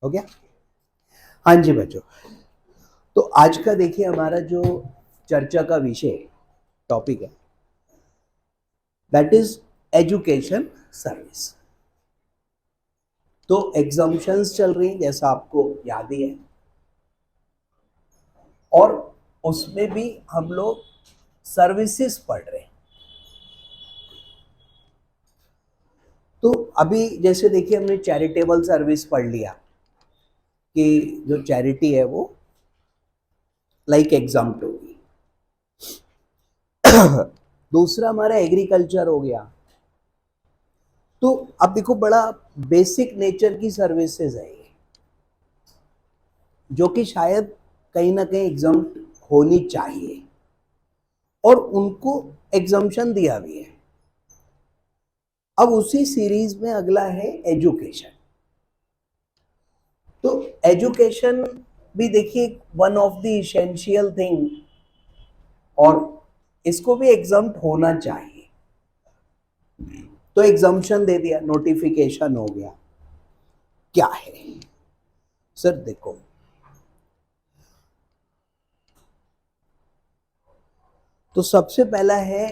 हो गया। हाँ जी बच्चों, तो आज का देखिए हमारा जो चर्चा का विषय टॉपिक है दैट इज एजुकेशन सर्विस। तो एग्जाम्शंस चल रही हैं जैसा आपको याद ही है, और उसमें भी हम लोग सर्विसेज पढ़ रहे हैं। तो अभी जैसे देखिए हमने चैरिटेबल सर्विस पढ़ लिया कि जो चैरिटी है वो लाइक एग्जाम्प्ट होगी। दूसरा हमारा एग्रीकल्चर हो गया। तो अब देखो बड़ा बेसिक नेचर की सर्विसेज है ये, जो कि शायद कहीं ना कहीं एग्जाम होनी चाहिए, और उनको एग्जाम्शन दिया भी है। अब उसी सीरीज में अगला है एजुकेशन। तो एजुकेशन भी देखिए one of the essential thing, और इसको भी एग्जाम होना चाहिए। तो एग्जाम्शन दे दिया, नोटिफिकेशन हो गया। क्या है सर? देखो, तो सबसे पहला है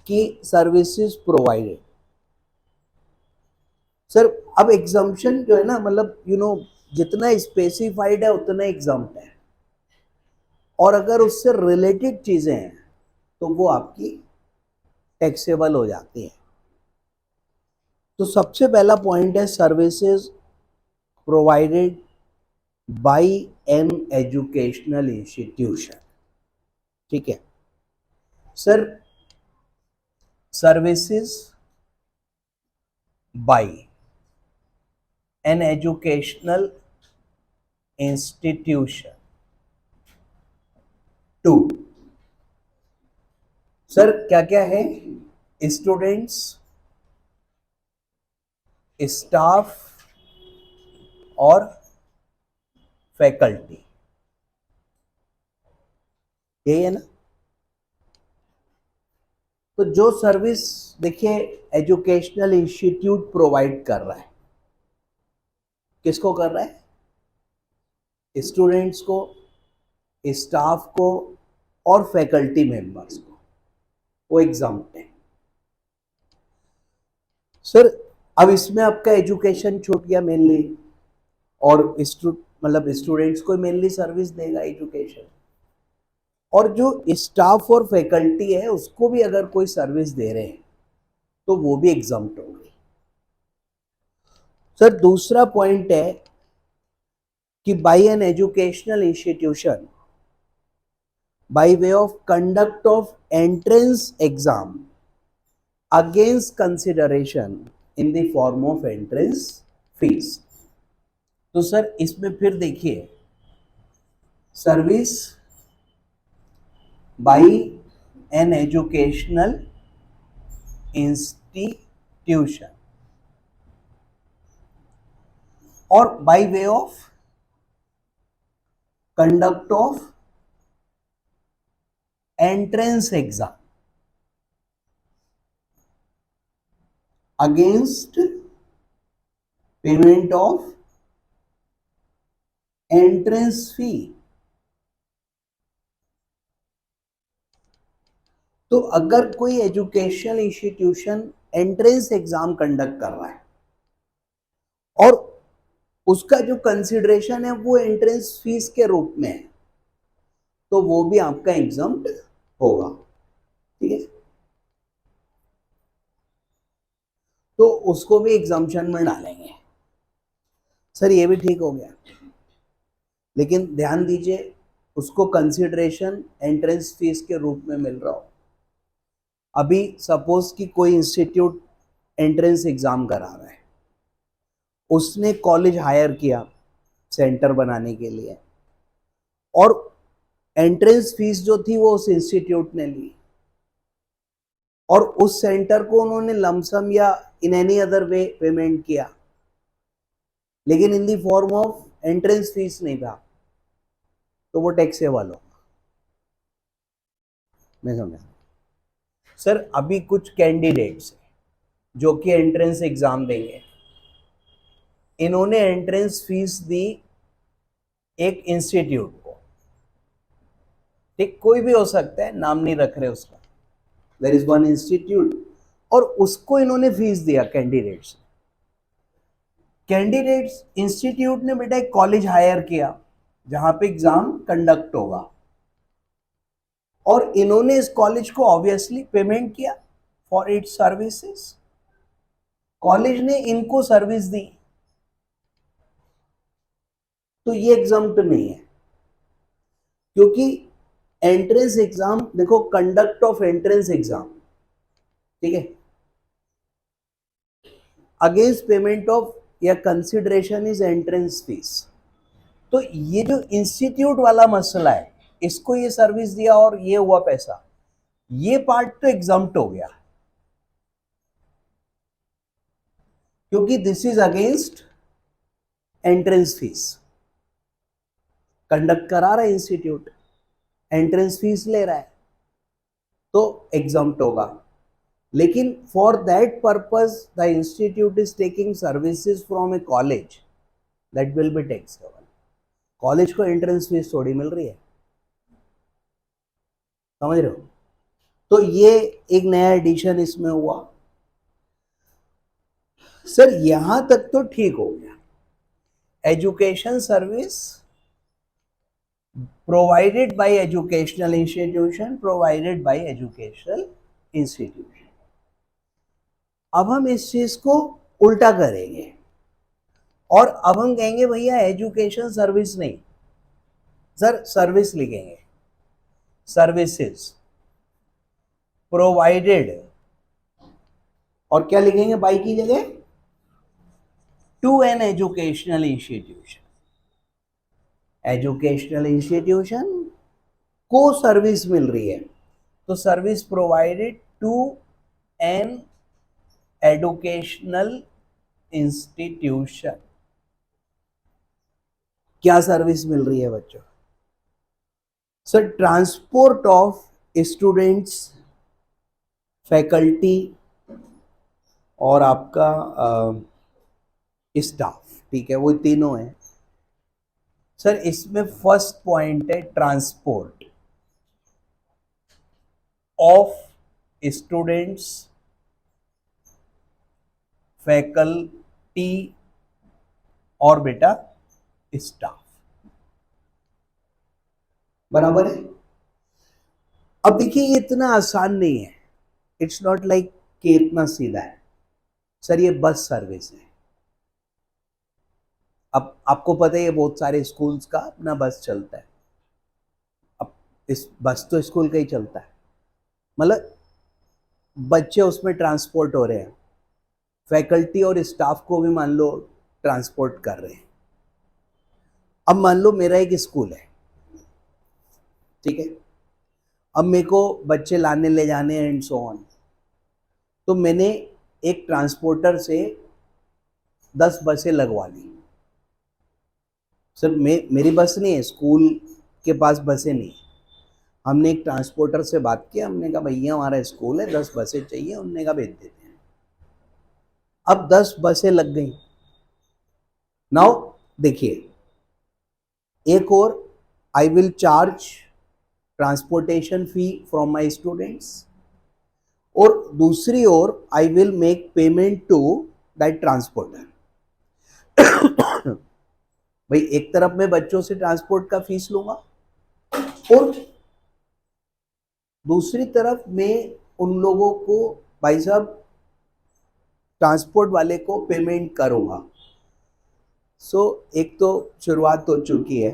कि सर्विसेज प्रोवाइडेड। सर अब एग्जाम्पशन जो है ना, मतलब जितना स्पेसिफाइड है उतना एग्जाम है, और अगर उससे रिलेटेड चीजें हैं तो वो आपकी टैक्सेबल हो जाती हैं। तो सबसे पहला पॉइंट है services provided by an educational institution. ठीक है sir, services by an educational institution to, sir क्या क्या है? स्टूडेंट्स, स्टाफ और फैकल्टी, यही है ना? तो जो सर्विस देखिए एजुकेशनल इंस्टीट्यूट प्रोवाइड कर रहा है, किसको कर रहा है? स्टूडेंट्स को, स्टाफ को और फैकल्टी मेंबर्स को, वो एग्जाम है सर। अब इसमें आपका एजुकेशन छूट गया मेनली, और मतलब स्टूडेंट्स को मेनली सर्विस देगा एजुकेशन, और जो स्टाफ और फैकल्टी है उसको भी अगर कोई सर्विस दे रहे हैं तो वो भी एग्जाम्प्ट होंगे। सर दूसरा पॉइंट है कि by an educational institution by way of conduct of entrance exam against consideration in the form of entrance fees। तो सर इसमें फिर देखिए service by an educational institution और by way of conduct of entrance exam against payment of entrance fee. तो अगर कोई educational institution entrance exam conduct कर रहा है और उसका जो कंसिडरेशन है वो एंट्रेंस फीस के रूप में है, तो वो भी आपका एग्जाम्प्ट होगा। ठीक है, तो उसको भी एग्जाम्पशन में डालेंगे। सर ये भी ठीक हो गया, लेकिन ध्यान दीजिए उसको कंसिडरेशन एंट्रेंस फीस के रूप में मिल रहा हो। अभी सपोज कि कोई इंस्टीट्यूट एंट्रेंस एग्जाम करा रहा है, उसने कॉलेज हायर किया सेंटर बनाने के लिए, और एंट्रेंस फीस जो थी वो उस इंस्टीट्यूट ने ली, और उस सेंटर को उन्होंने लमसम या in any other way payment किया, लेकिन in the form of entrance fees नहीं था, तो वो टैक्सेबल हो। मैं समझा सर? अभी कुछ कैंडिडेट्स जो कि एंट्रेंस एग्जाम देंगे, इन्होंने एंट्रेंस फीस दी एक इंस्टीट्यूट को, ठीक, कोई भी हो सकता है, नाम नहीं रख रहे उसका, देयर इज वन इंस्टीट्यूट, और उसको इन्होंने फीस दिया कैंडिडेट्स। कैंडिडेट्स इंस्टीट्यूट ने बेटा एक कॉलेज हायर किया जहां पे एग्जाम कंडक्ट होगा, और इन्होंने इस कॉलेज को ऑब्वियसली पेमेंट किया फॉर इट्स सर्विसेज। कॉलेज ने इनको सर्विस दी, तो ये एग्जाम्प्ट नहीं है, क्योंकि एंट्रेंस एग्जाम देखो, कंडक्ट ऑफ एंट्रेंस एग्जाम, ठीक है, अगेंस्ट पेमेंट ऑफ या कंसिडरेशन इज एंट्रेंस फीस। तो ये जो इंस्टीट्यूट वाला मसला है, इसको ये सर्विस दिया और ये हुआ पैसा, ये पार्ट तो एग्जाम्प्ट हो गया, क्योंकि this is against entrance fees. Conduct करा रहा है इंस्टीट्यूट, एंट्रेंस फीस ले रहा है, तो एग्जाम्प्ट होगा। लेकिन for that purpose the institute is taking services from A college, that will be taxable. College को एंट्रेंस फीस थोड़ी मिल रही है, समझ रहे हो? तो ये एक नया एडिशन इसमें हुआ। सर यहां तक तो ठीक हो गया, education service provided by educational institution, provided by educational institution. अब हम इस चीज को उल्टा करेंगे और अब हम कहेंगे भैया एजुकेशन सर्विस नहीं, सर सर्विस लिखेंगे, सर्विसेज प्रोवाइडेड, और क्या लिखेंगे बाई की जगह, to an educational institution. Educational institution को सर्विस मिल रही है, तो service provided to an educational institution. क्या सर्विस मिल रही है बच्चों? Sir transport of students, faculty और आपका स्टाफ, ठीक है, वो तीनों है। सर इसमें फर्स्ट पॉइंट है ट्रांसपोर्ट ऑफ स्टूडेंट्स, फैकल्टी और बेटा स्टाफ, बराबर है। अब देखिए ये इतना आसान नहीं है, इट्स नॉट लाइक कि इतना सीधा है। सर ये बस सर्विस है, अब आपको पता है बहुत सारे स्कूल्स का अपना बस चलता है, अब इस बस तो स्कूल का ही चलता है, मतलब बच्चे उसमें ट्रांसपोर्ट हो रहे हैं, फैकल्टी और स्टाफ को भी मान लो ट्रांसपोर्ट कर रहे हैं। अब मान लो मेरा एक स्कूल है, ठीक है, अब मेरे को बच्चे लाने ले जाने एंड सो ऑन, तो मैंने एक ट्रांसपोर्टर से 10 बसें लगवा ली। सर मेरी बस नहीं है, स्कूल के पास बसें नहीं, हमने एक ट्रांसपोर्टर से बात किया, हमने कहा भैया हमारा स्कूल है 10 बसें चाहिए, उन्होंने कहा भेज देते हैं। अब 10 बसें लग गई। नाउ देखिए, एक और I will charge transportation fee from my students, और दूसरी ओर I will make payment to that transporter. भाई एक तरफ मैं बच्चों से ट्रांसपोर्ट का फीस लूंगा और दूसरी तरफ मैं उन लोगों को, भाई साहब ट्रांसपोर्ट वाले को पेमेंट करूंगा। सो एक तो शुरुआत हो चुकी है,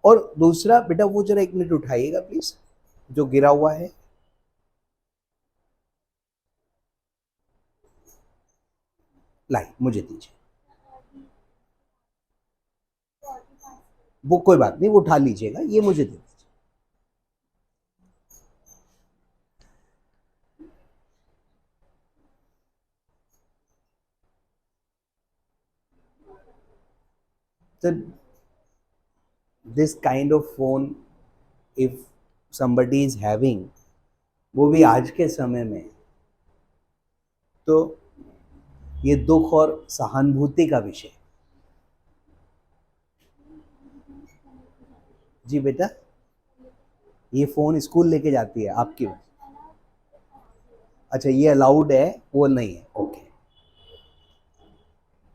और दूसरा बेटा वो जरा 1 मिनट उठाइएगा प्लीज, जो गिरा हुआ है। लाई मुझे दीजिए, वो कोई बात नहीं, वो उठा लीजिएगा, ये मुझे दे दीजिए। So this kind of phone if somebody is having, वो भी आज के समय में, तो ये दुख और सहानुभूति का विषय। जी बेटा, ये फोन स्कूल लेके जाती है आपकी? अच्छा, ये अलाउड है, वो नहीं है, okay.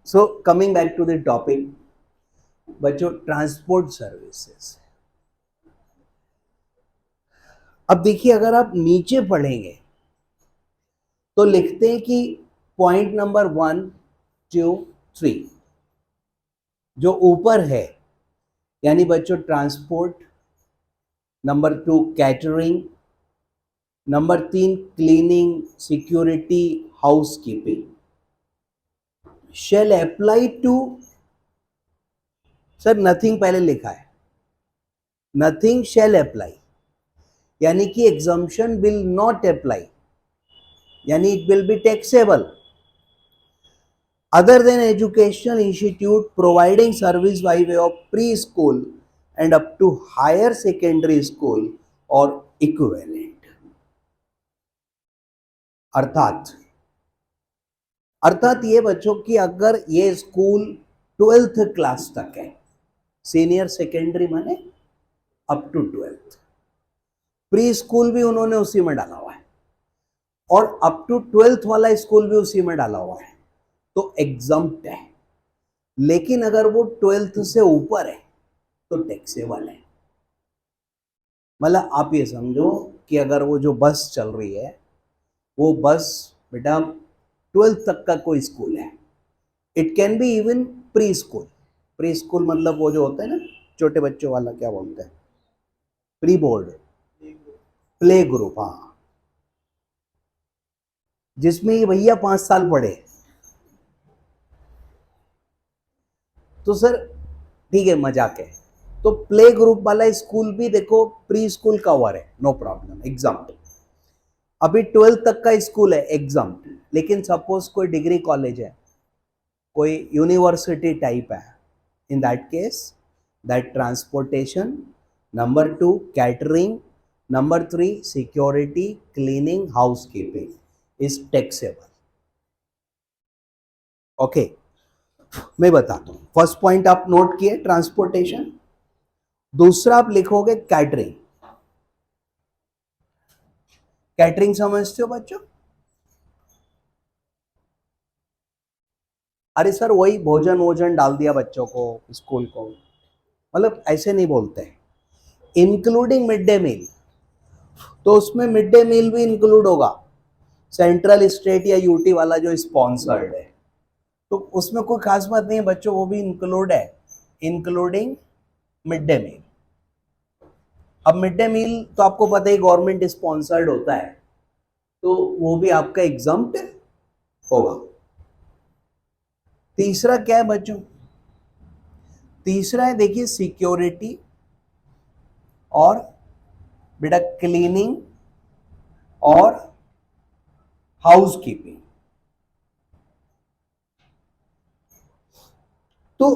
So coming back to the topic बच्चों, ट्रांसपोर्ट सर्विसेज। अब देखिए, अगर आप नीचे पढ़ेंगे तो लिखते हैं कि पॉइंट नंबर 1, 2, 3 जो ऊपर है, यानी बच्चों transport, number 2 catering, number 3 cleaning, security, housekeeping shall apply to, sir nothing पहले लिखा है, नथिंग shall apply, यानी कि एग्जम्पशन विल नॉट अप्लाई, यानी it will be taxable other than educational institute providing service by way of preschool and up to higher secondary school or equivalent। अर्थात ये बच्चों की अगर ये स्कूल 12th क्लास तक है, सीनियर सेकेंडरी माने up to 12th, pre school भी उन्होंने उसी में डाला हुआ है और अप टू 12th वाला स्कूल भी उसी में डाला हुआ है, तो एग्जम्प्ट है। लेकिन अगर वो 12th से ऊपर है तो टैक्सेबल है। मतलब आप ये समझो कि अगर वो जो बस चल रही है, वो बस बेटा 12th तक का कोई स्कूल है, it can be even pre school. Pre school मतलब वो जो होता है ना छोटे बच्चों वाला, क्या बोलते हैं, प्री बोर्ड, प्ले ग्रुप, हाँ, जिसमें ये भैया 5 साल पढ़े, तो सर ठीक है, मजाक है। तो प्ले ग्रुप वाला स्कूल भी देखो प्री स्कूल कवर है, नो प्रॉब्लम, एग्जाम। अभी 12th तक का स्कूल है, एग्जाम। लेकिन सपोज कोई डिग्री कॉलेज है, कोई यूनिवर्सिटी टाइप है, in that case that transportation, number 2 catering, number 3 security, cleaning, housekeeping is taxable. Okay, मैं बताता हूं। फर्स्ट पॉइंट आप नोट किए, ट्रांसपोर्टेशन। दूसरा आप लिखोगे कैटरिंग। कैटरिंग समझते हो बच्चों? अरे सर वही भोजन वोजन डाल दिया बच्चों को, स्कूल को, मतलब ऐसे नहीं बोलते हैं। इंक्लूडिंग मिड डे मील, तो उसमें मिड डे मील भी इंक्लूड होगा, सेंट्रल स्टेट या यूटी वाला जो स्पॉन्सर्ड है, तो उसमें कोई खास बात नहीं है बच्चों, वो भी इंक्लूड है, इंक्लूडिंग मिड डे मील। अब मिड डे मील तो आपको पता ही गवर्नमेंट स्पॉन्सर्ड होता है, तो वो भी आपका एग्जम्प्ट होगा। तीसरा क्या है बच्चों? तीसरा है देखिए सिक्योरिटी और बेटा क्लीनिंग और हाउसकीपिंग। तो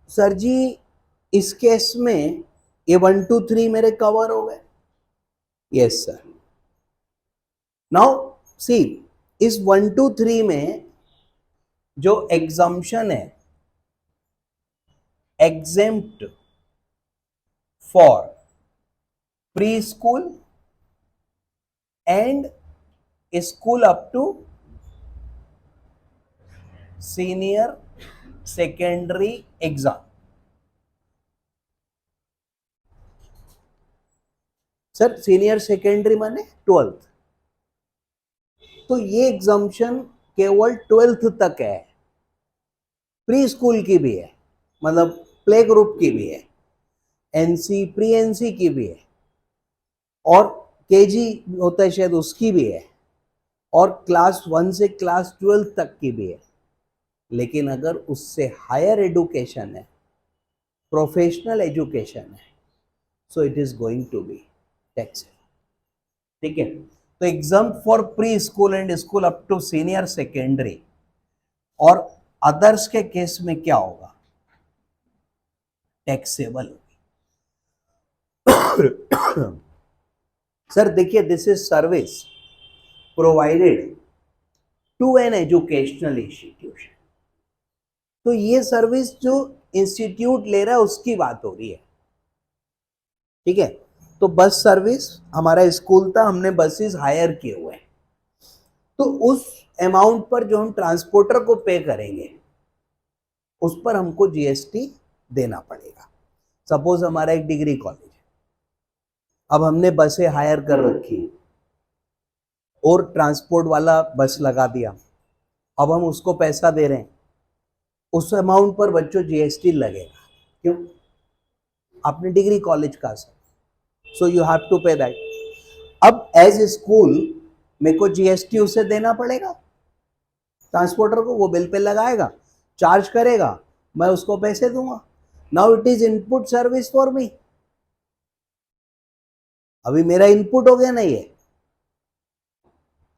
सर जी इस केस में ये 1 2 3 मेरे कवर हो गए। Yes sir. नाउ सी, इस 1 2 3 में जो एग्जम्पशन है, exempt for pre school and school up to senior secondary exam. Sir senior secondary माने 12th, तो ये एग्जम्पशन केवल 12th तक है, प्री स्कूल की भी है, मतलब प्ले ग्रुप की भी है, एनसी प्री एनसी की भी है, और केजी होता है शायद उसकी भी है, और क्लास 1 से क्लास 12 तक की भी है। लेकिन अगर उससे हायर एजुकेशन है, प्रोफेशनल एजुकेशन है, so it is going to be taxable. ठीक है, तो exam for pre school and school up to senior secondary और अदर्स के केस में क्या होगा? टैक्सेबल। सर देखिए, this is service provided to an educational institution. तो ये सर्विस जो इंस्टीट्यूट ले रहा है उसकी बात हो रही है, ठीक है। तो बस सर्विस, हमारा स्कूल था, हमने बसेस हायर किए हुए हैं, तो उस अमाउंट पर जो हम ट्रांसपोर्टर को पे करेंगे उस पर हमको जीएसटी देना पड़ेगा। सपोज हमारा एक डिग्री कॉलेज है, अब हमने बसें हायर कर रखी और ट्रांसपोर्ट वाला बस लगा दिया, अब हम उसको पैसा दे रहे हैं, उस अमाउंट पर बच्चों जीएसटी लगेगा। क्यों? आपने डिग्री कॉलेज का sir, so you have to pay that. अब एज स्कूल मेरे को जीएसटी उसे देना पड़ेगा, ट्रांसपोर्टर को, वो बिल पे लगाएगा, चार्ज करेगा, मैं उसको पैसे दूंगा। Now it is input service for me. अभी मेरा इनपुट हो गया ना ये,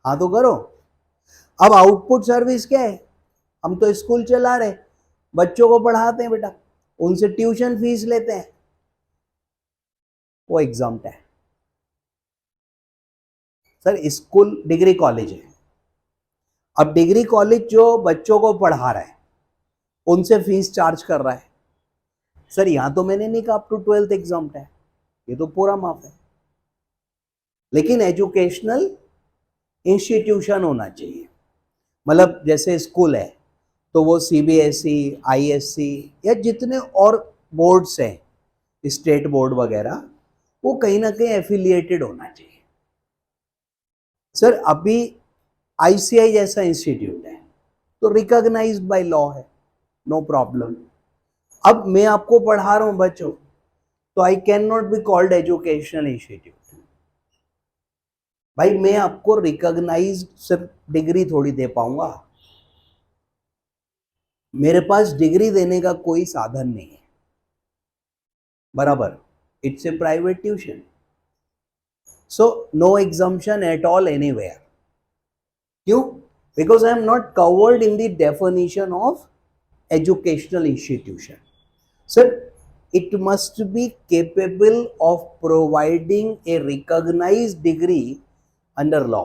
हाँ तो करो। अब आउटपुट सर्विस क्या है? हम तो स्कूल चला रहे, बच्चों को पढ़ाते हैं बेटा, उनसे ट्यूशन फीस लेते हैं, वो एग्जाम्प्ट है। सर स्कूल डिग्री कॉलेज है, अब डिग्री कॉलेज जो बच्चों को पढ़ा रहा है उनसे फीस चार्ज कर रहा है। सर यहां तो मैंने नहीं कहा अप टू 12th एग्जाम्प्ट है, ये तो पूरा माफ है। लेकिन एजुकेशनल इंस्टीट्यूशन होना चाहिए, मतलब जैसे स्कूल है तो वो सीबीएसई, आईएससी या जितने और बोर्ड्स हैं, स्टेट बोर्ड वगैरह, वो कहीं ना कहीं एफिलिएटेड होना चाहिए। सर अभी आईसीआई जैसा इंस्टीट्यूट है तो रिकॉग्नाइज्ड बाय लॉ है, नो प्रॉब्लम। अब मैं आपको पढ़ा रहा हूं बच्चों, तो I can not be called educational institute. भाई मैं आपको रिकॉग्नाइज्ड सिर्फ डिग्री थोड़ी दे पाऊंगा, मेरे पास डिग्री देने का कोई साधन नहीं है, बराबर। It's a private tuition, so no exemption at all anywhere. क्यों? Because I am not covered in the definition of educational institution. Sir, it must be capable of providing a recognized degree under law.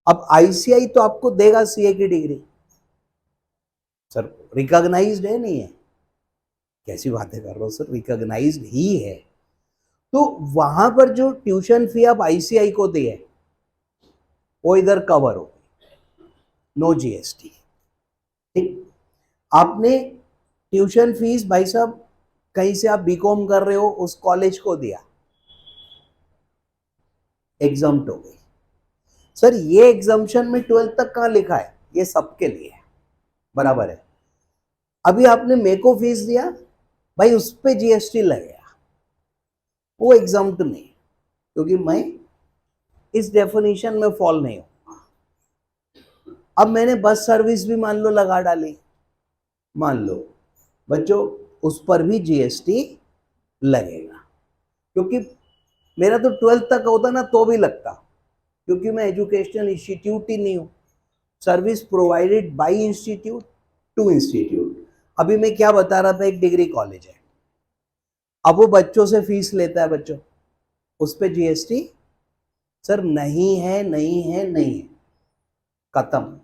अब ICI तो आपको देगा CA की degree, sir recognised है नहीं है? कैसी बातें कर रहे हो सर, रिकॉग्नाइज्ड ही है। तो वहां पर जो ट्यूशन फी आप आईसीआई को दिए वो इधर कवर हो, नो जीएसटी। ठीक, आपने ट्यूशन फीस भाई साहब कहीं से आप बीकॉम कर रहे हो उस कॉलेज को दिया, एग्जाम्प्ट हो गई। सर ये एग्जाम्पशन में 12th तक कहां लिखा है? ये सबके लिए है, बराबर है। अभी आपने मेरे को फीस दिया भाई, उस पर जीएसटी लगेगा, वो एग्जाम्प्ट नहीं, क्योंकि मैं इस डेफिनेशन में फॉल नहीं हूं। अब मैंने बस सर्विस भी मान लो लगा डाली, मान लो बच्चों उस पर भी जीएसटी लगेगा, क्योंकि मेरा तो 12th तक होता ना तो भी लगता, क्योंकि मैं एजुकेशनल इंस्टीट्यूट ही नहीं हूं। Service provided by institute to institute. अभी मैं क्या बता रहा था, एक डिग्री कॉलेज है, अब वो बच्चों से फीस लेता है, बच्चों उस पर जीएसटी सर नहीं है, नहीं है, नहीं है, खत्म।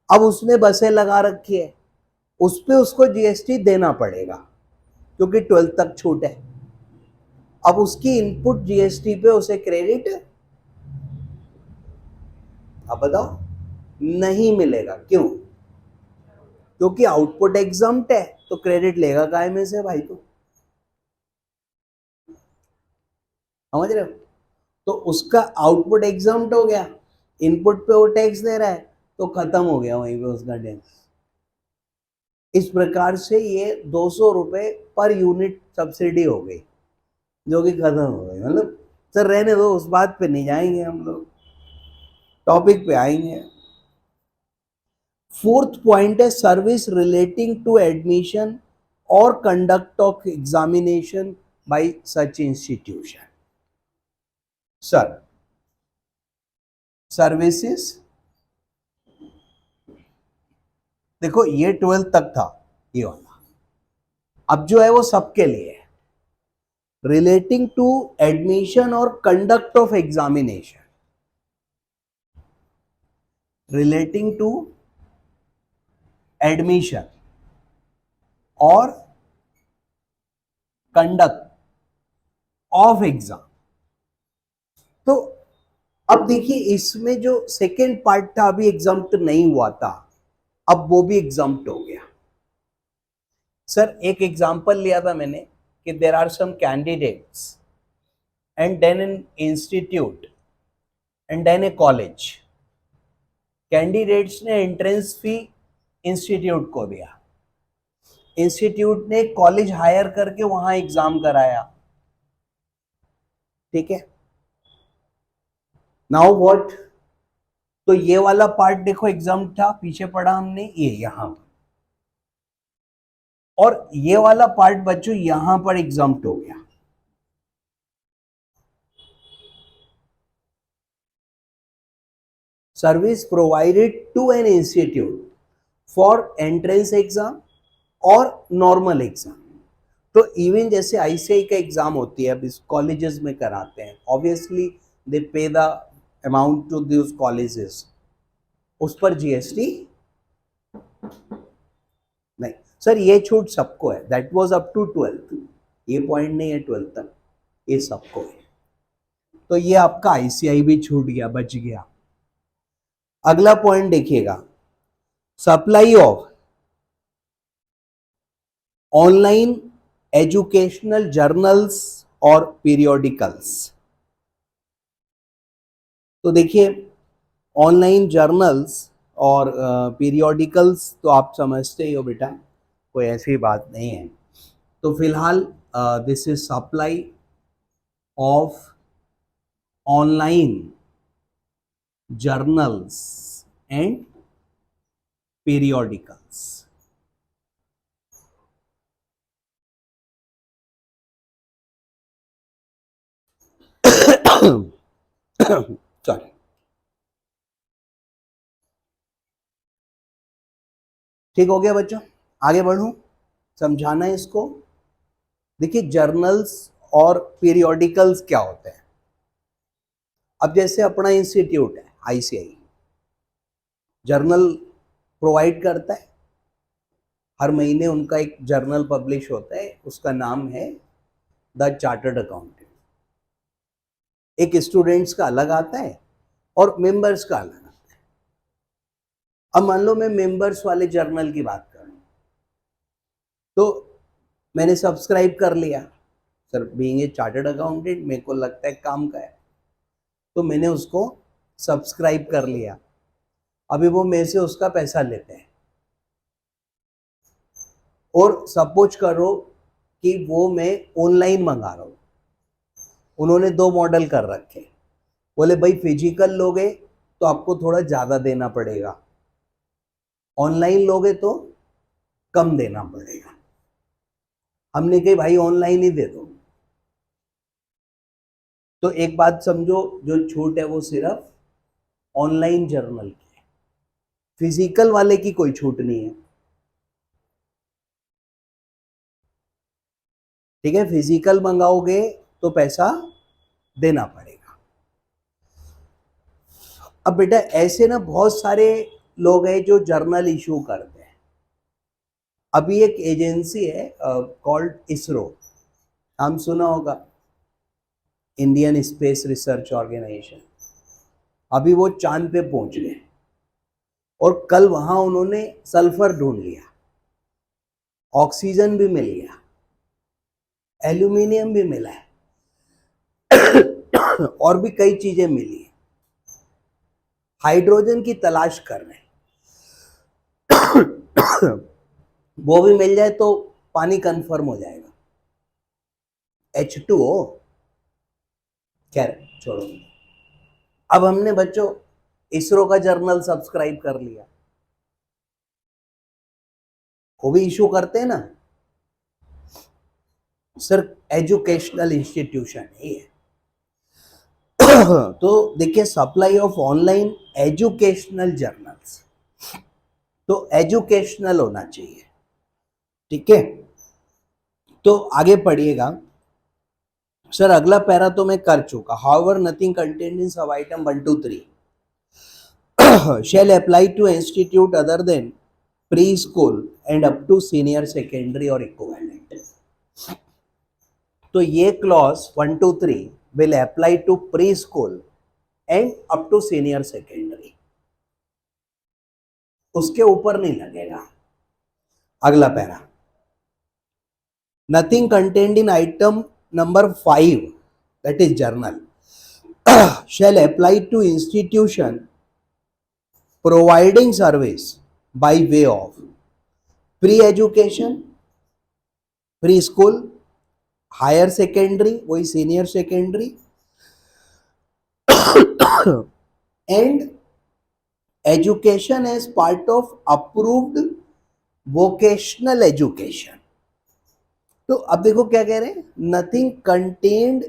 अब उसने बसें लगा रखी है, उस पे उसको जीएसटी देना पड़ेगा क्योंकि 12th तक छूट है। अब उसकी इनपुट जीएसटी पे उसे क्रेडिट, अब बताओ, नहीं मिलेगा। क्यों? क्योंकि आउटपुट एग्जाम्प्ट है, तो क्रेडिट लेगा काय में से भाई? तो समझ रहे हो? तो उसका आउटपुट एग्जाम्प्ट हो गया, इनपुट पे वो टैक्स दे रहा है, तो खत्म हो गया वहीं पे उसका टैक्स। इस प्रकार से ये 200 रुपए पर यूनिट सब्सिडी हो गई, जो कि खत्म हो गई। मतलब सर रहने दो, उस बात पे नहीं जाएंगे हम लोग, टॉपिक पे आएंगे। फोर्थ पॉइंट है सर्विस रिलेटिंग टू एडमिशन और conduct of examination by such institution. Sir services, देखो ये 12th तक था ये वाला, अब जो है वो सबके लिए है, रिलेटिंग टू एडमिशन और conduct of examination. relating to admission or conduct of exam। तो अब देखिए इसमें जो सेकेंड पार्ट था अभी एग्जाम्प्ट नहीं हुआ था, अब वो भी एग्जाम्प्ट हो गया। सर एक एग्जाम्पल लिया था मैंने कि there are some candidates and then an institute and then a college. Candidates ने एंट्रेंस फी इंस्टीट्यूट को दिया, इंस्टीट्यूट ने कॉलेज हायर करके वहां एग्जाम कराया, ठीक है। नाउ व्हाट, तो ये वाला पार्ट देखो एग्जाम था, पीछे पढ़ा हमने ये यहां पर, और ये वाला पार्ट बच्चों यहां पर एग्जाम हो गया। Service provided to an institute for entrance exam और नॉर्मल एग्जाम। तो इवन जैसे आईसीआई का एग्जाम होती है, अब इस कॉलेजेस में कराते हैं, obviously they pay the amount to this colleges, उस पर जीएसटी नहीं। सर ये छूट सबको है, that was up to 12th, ये पॉइंट नहीं है 12th तक, ये सबको है। तो ये आपका आईसीआई भी छूट गया, बच गया। अगला पॉइंट देखिएगा, supply of online educational journals और पीरियोडिकल्स। तो देखिए ऑनलाइन जर्नल्स और पीरियोडिकल्स तो आप समझते ही हो बेटा, कोई ऐसी बात नहीं है। तो फिलहाल this is supply of online journals and periodicals. Sorry, ठीक हो गया बच्चों, आगे बढ़ूं, समझाना है इसको। देखिए जर्नल्स और पीरियोडिकल्स क्या होते हैं। अब जैसे अपना इंस्टीट्यूट है आईसीआई, जर्नल प्रोवाइड करता है, हर महीने उनका एक जर्नल पब्लिश होता है, उसका नाम है द चार्टर्ड अकाउंटेंट। एक स्टूडेंट्स का अलग आता है और मेंबर्स का अलग आता है। अब मान लो मैं मेंबर्स वाले जर्नल की बात करूं, तो मैंने सब्सक्राइब कर लिया, sir being a chartered accountant मेरे को लगता है काम का है, तो मैंने उसको सब्सक्राइब कर लिया। अभी वो मेरे से उसका पैसा लेते हैं, और सपोज करो कि वो मैं ऑनलाइन मंगा रहा हूं, उन्होंने दो मॉडल कर रखे, बोले भाई फिजिकल लोगे तो आपको थोड़ा ज्यादा देना पड़ेगा, ऑनलाइन लोगे तो कम देना पड़ेगा। हमने कही भाई ऑनलाइन ही दे दो। तो एक बात समझो, जो छूट है वो सिर्फ ऑनलाइन जर्नल की है, फिजिकल वाले की कोई छूट नहीं है, ठीक है। फिजिकल मंगाओगे तो पैसा देना पड़ेगा। अब बेटा ऐसे ना बहुत सारे लोग हैं जो जर्नल इशू करते हैं। अभी एक एजेंसी है कॉल्ड इसरो, नाम सुना होगा, इंडियन स्पेस रिसर्च ऑर्गेनाइजेशन। अभी वो चांद पे पहुंच गए, और कल वहां उन्होंने सल्फर ढूंढ लिया, ऑक्सीजन भी मिल गया, एल्यूमिनियम भी मिला है, और भी कई चीजें मिली है। हाइड्रोजन की तलाश कर रहे हैं, वो भी मिल जाए तो पानी कंफर्म हो जाएगा, H2O। खैर छोड़ो, अब हमने बच्चों इसरो का जर्नल सब्सक्राइब कर लिया, वो भी इशू करते हैं ना सर, एजुकेशनल इंस्टीट्यूशन है ये। तो देखिए supply of online educational journals, तो एजुकेशनल होना चाहिए, ठीक है। तो आगे पढ़िएगा। सर अगला पैरा तो मैं कर चुका, हाउएवर नथिंग कंटेन्ड इन सब item 1 2 3। shall apply to institute other than preschool and up to senior secondary or equivalent. तो ये clause 1, 2, 3 will apply to preschool and up to senior secondary. उसके ऊपर नहीं लगेगा. अगला para, nothing contained in item number 5, that is journal, shall apply to institution providing service by way of pre-education, preschool, higher secondary, वही senior secondary, and education as part of approved vocational education. तो अब देखो क्या कह रहे हैं, nothing contained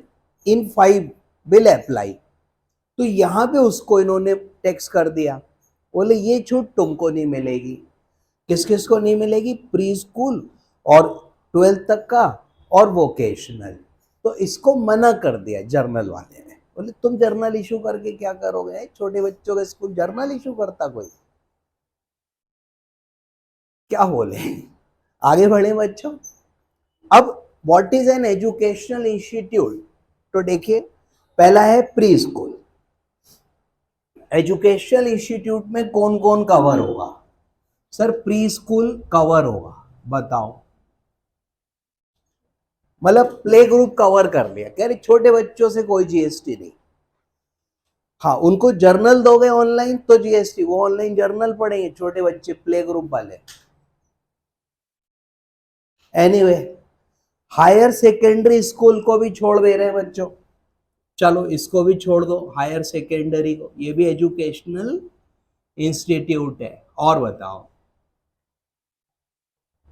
in 5 will apply. तो यहां पे उसको इन्होंने टेक्स्ट कर दिया, बोले ये छूट तुमको नहीं मिलेगी. किस किस को नहीं मिलेगी? प्री स्कूल और 12th तक का और वोकेशनल. तो इसको मना कर दिया जर्नल वाले ने. बोले तुम जर्नल इशू करके क्या करोगे? छोटे बच्चों का स्कूल जर्नल इशू करता कोई? क्या बोले, आगे बढ़े बच्चों. अब what is an educational institute? तो देखिए, पहला है प्री स्कूल. एजुकेशनल इंस्टीट्यूट में कौन कौन कवर होगा? सर प्री स्कूल कवर होगा. बताओ, मतलब प्ले ग्रुप कवर कर लिया. कह रहे छोटे बच्चों से कोई जीएसटी नहीं. हाँ, उनको जर्नल दोगे ऑनलाइन तो जीएसटी, वो ऑनलाइन जर्नल पढ़ेंगे छोटे बच्चे प्ले ग्रुप वाले. एनीवे, हायर सेकेंडरी स्कूल को भी छोड़ दे रहे हैं बच्चों. चलो इसको भी छोड़ दो, हायर सेकेंडरी को. ये भी एजुकेशनल इंस्टीट्यूट है. और बताओ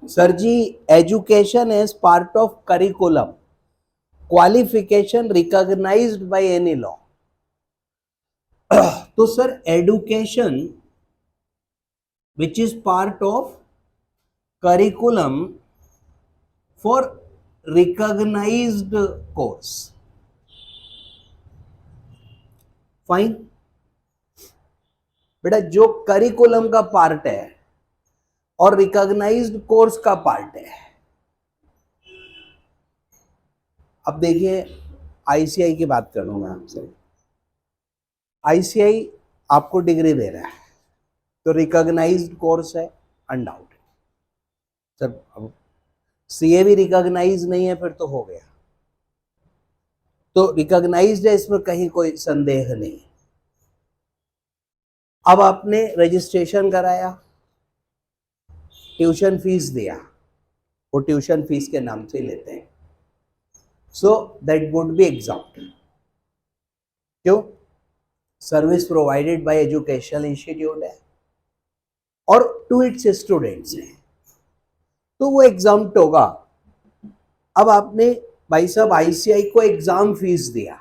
sir ji, education as part of curriculum, qualification recognized by any law. तो sir education which is part of curriculum for recognized course. Fine बेटा, जो करिकुलम का पार्ट है और रिकॉग्नाइज्ड कोर्स का पार्ट है. अब देखिए, आईसीआई की बात करूंगा आपसे. आईसीआई आपको डिग्री दे रहा है तो रिकॉग्नाइज्ड कोर्स है अनडाउटेड. सर अब सीए भी रिकॉग्नाइज नहीं है फिर तो हो गया. तो रिकॉग्नाइज्ड है, इसमें कहीं कोई संदेह नहीं. अब आपने रजिस्ट्रेशन कराया, ट्यूशन फीस दिया, वो ट्यूशन फीस के नाम से लेते हैं. So that would be exempt. क्यों? Service provided by educational institute है और टू इट्स स्टूडेंट्स है, तो वो एग्जाम्प्ट होगा. अब आपने भाई साहब आईसीआई को एग्जाम फीस दिया,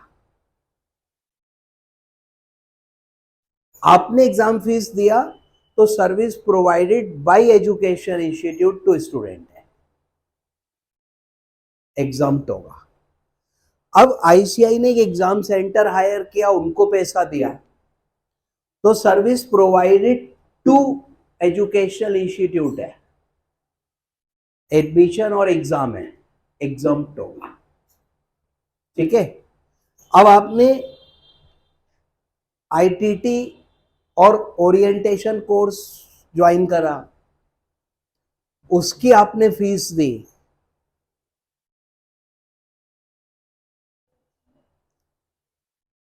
आपने एग्जाम फीस दिया तो service provided by education institute to student है, एग्जाम्प्ट होगा. अब आईसीआई ने एक एग्जाम सेंटर हायर किया, उनको पैसा दिया, तो service provided to educational institute है, एडमिशन और एग्जाम है, एग्जाम्प्ट होगा. ठीक है. अब आपने आईटीटी और ओरिएंटेशन कोर्स ज्वाइन करा, उसकी आपने फीस दी,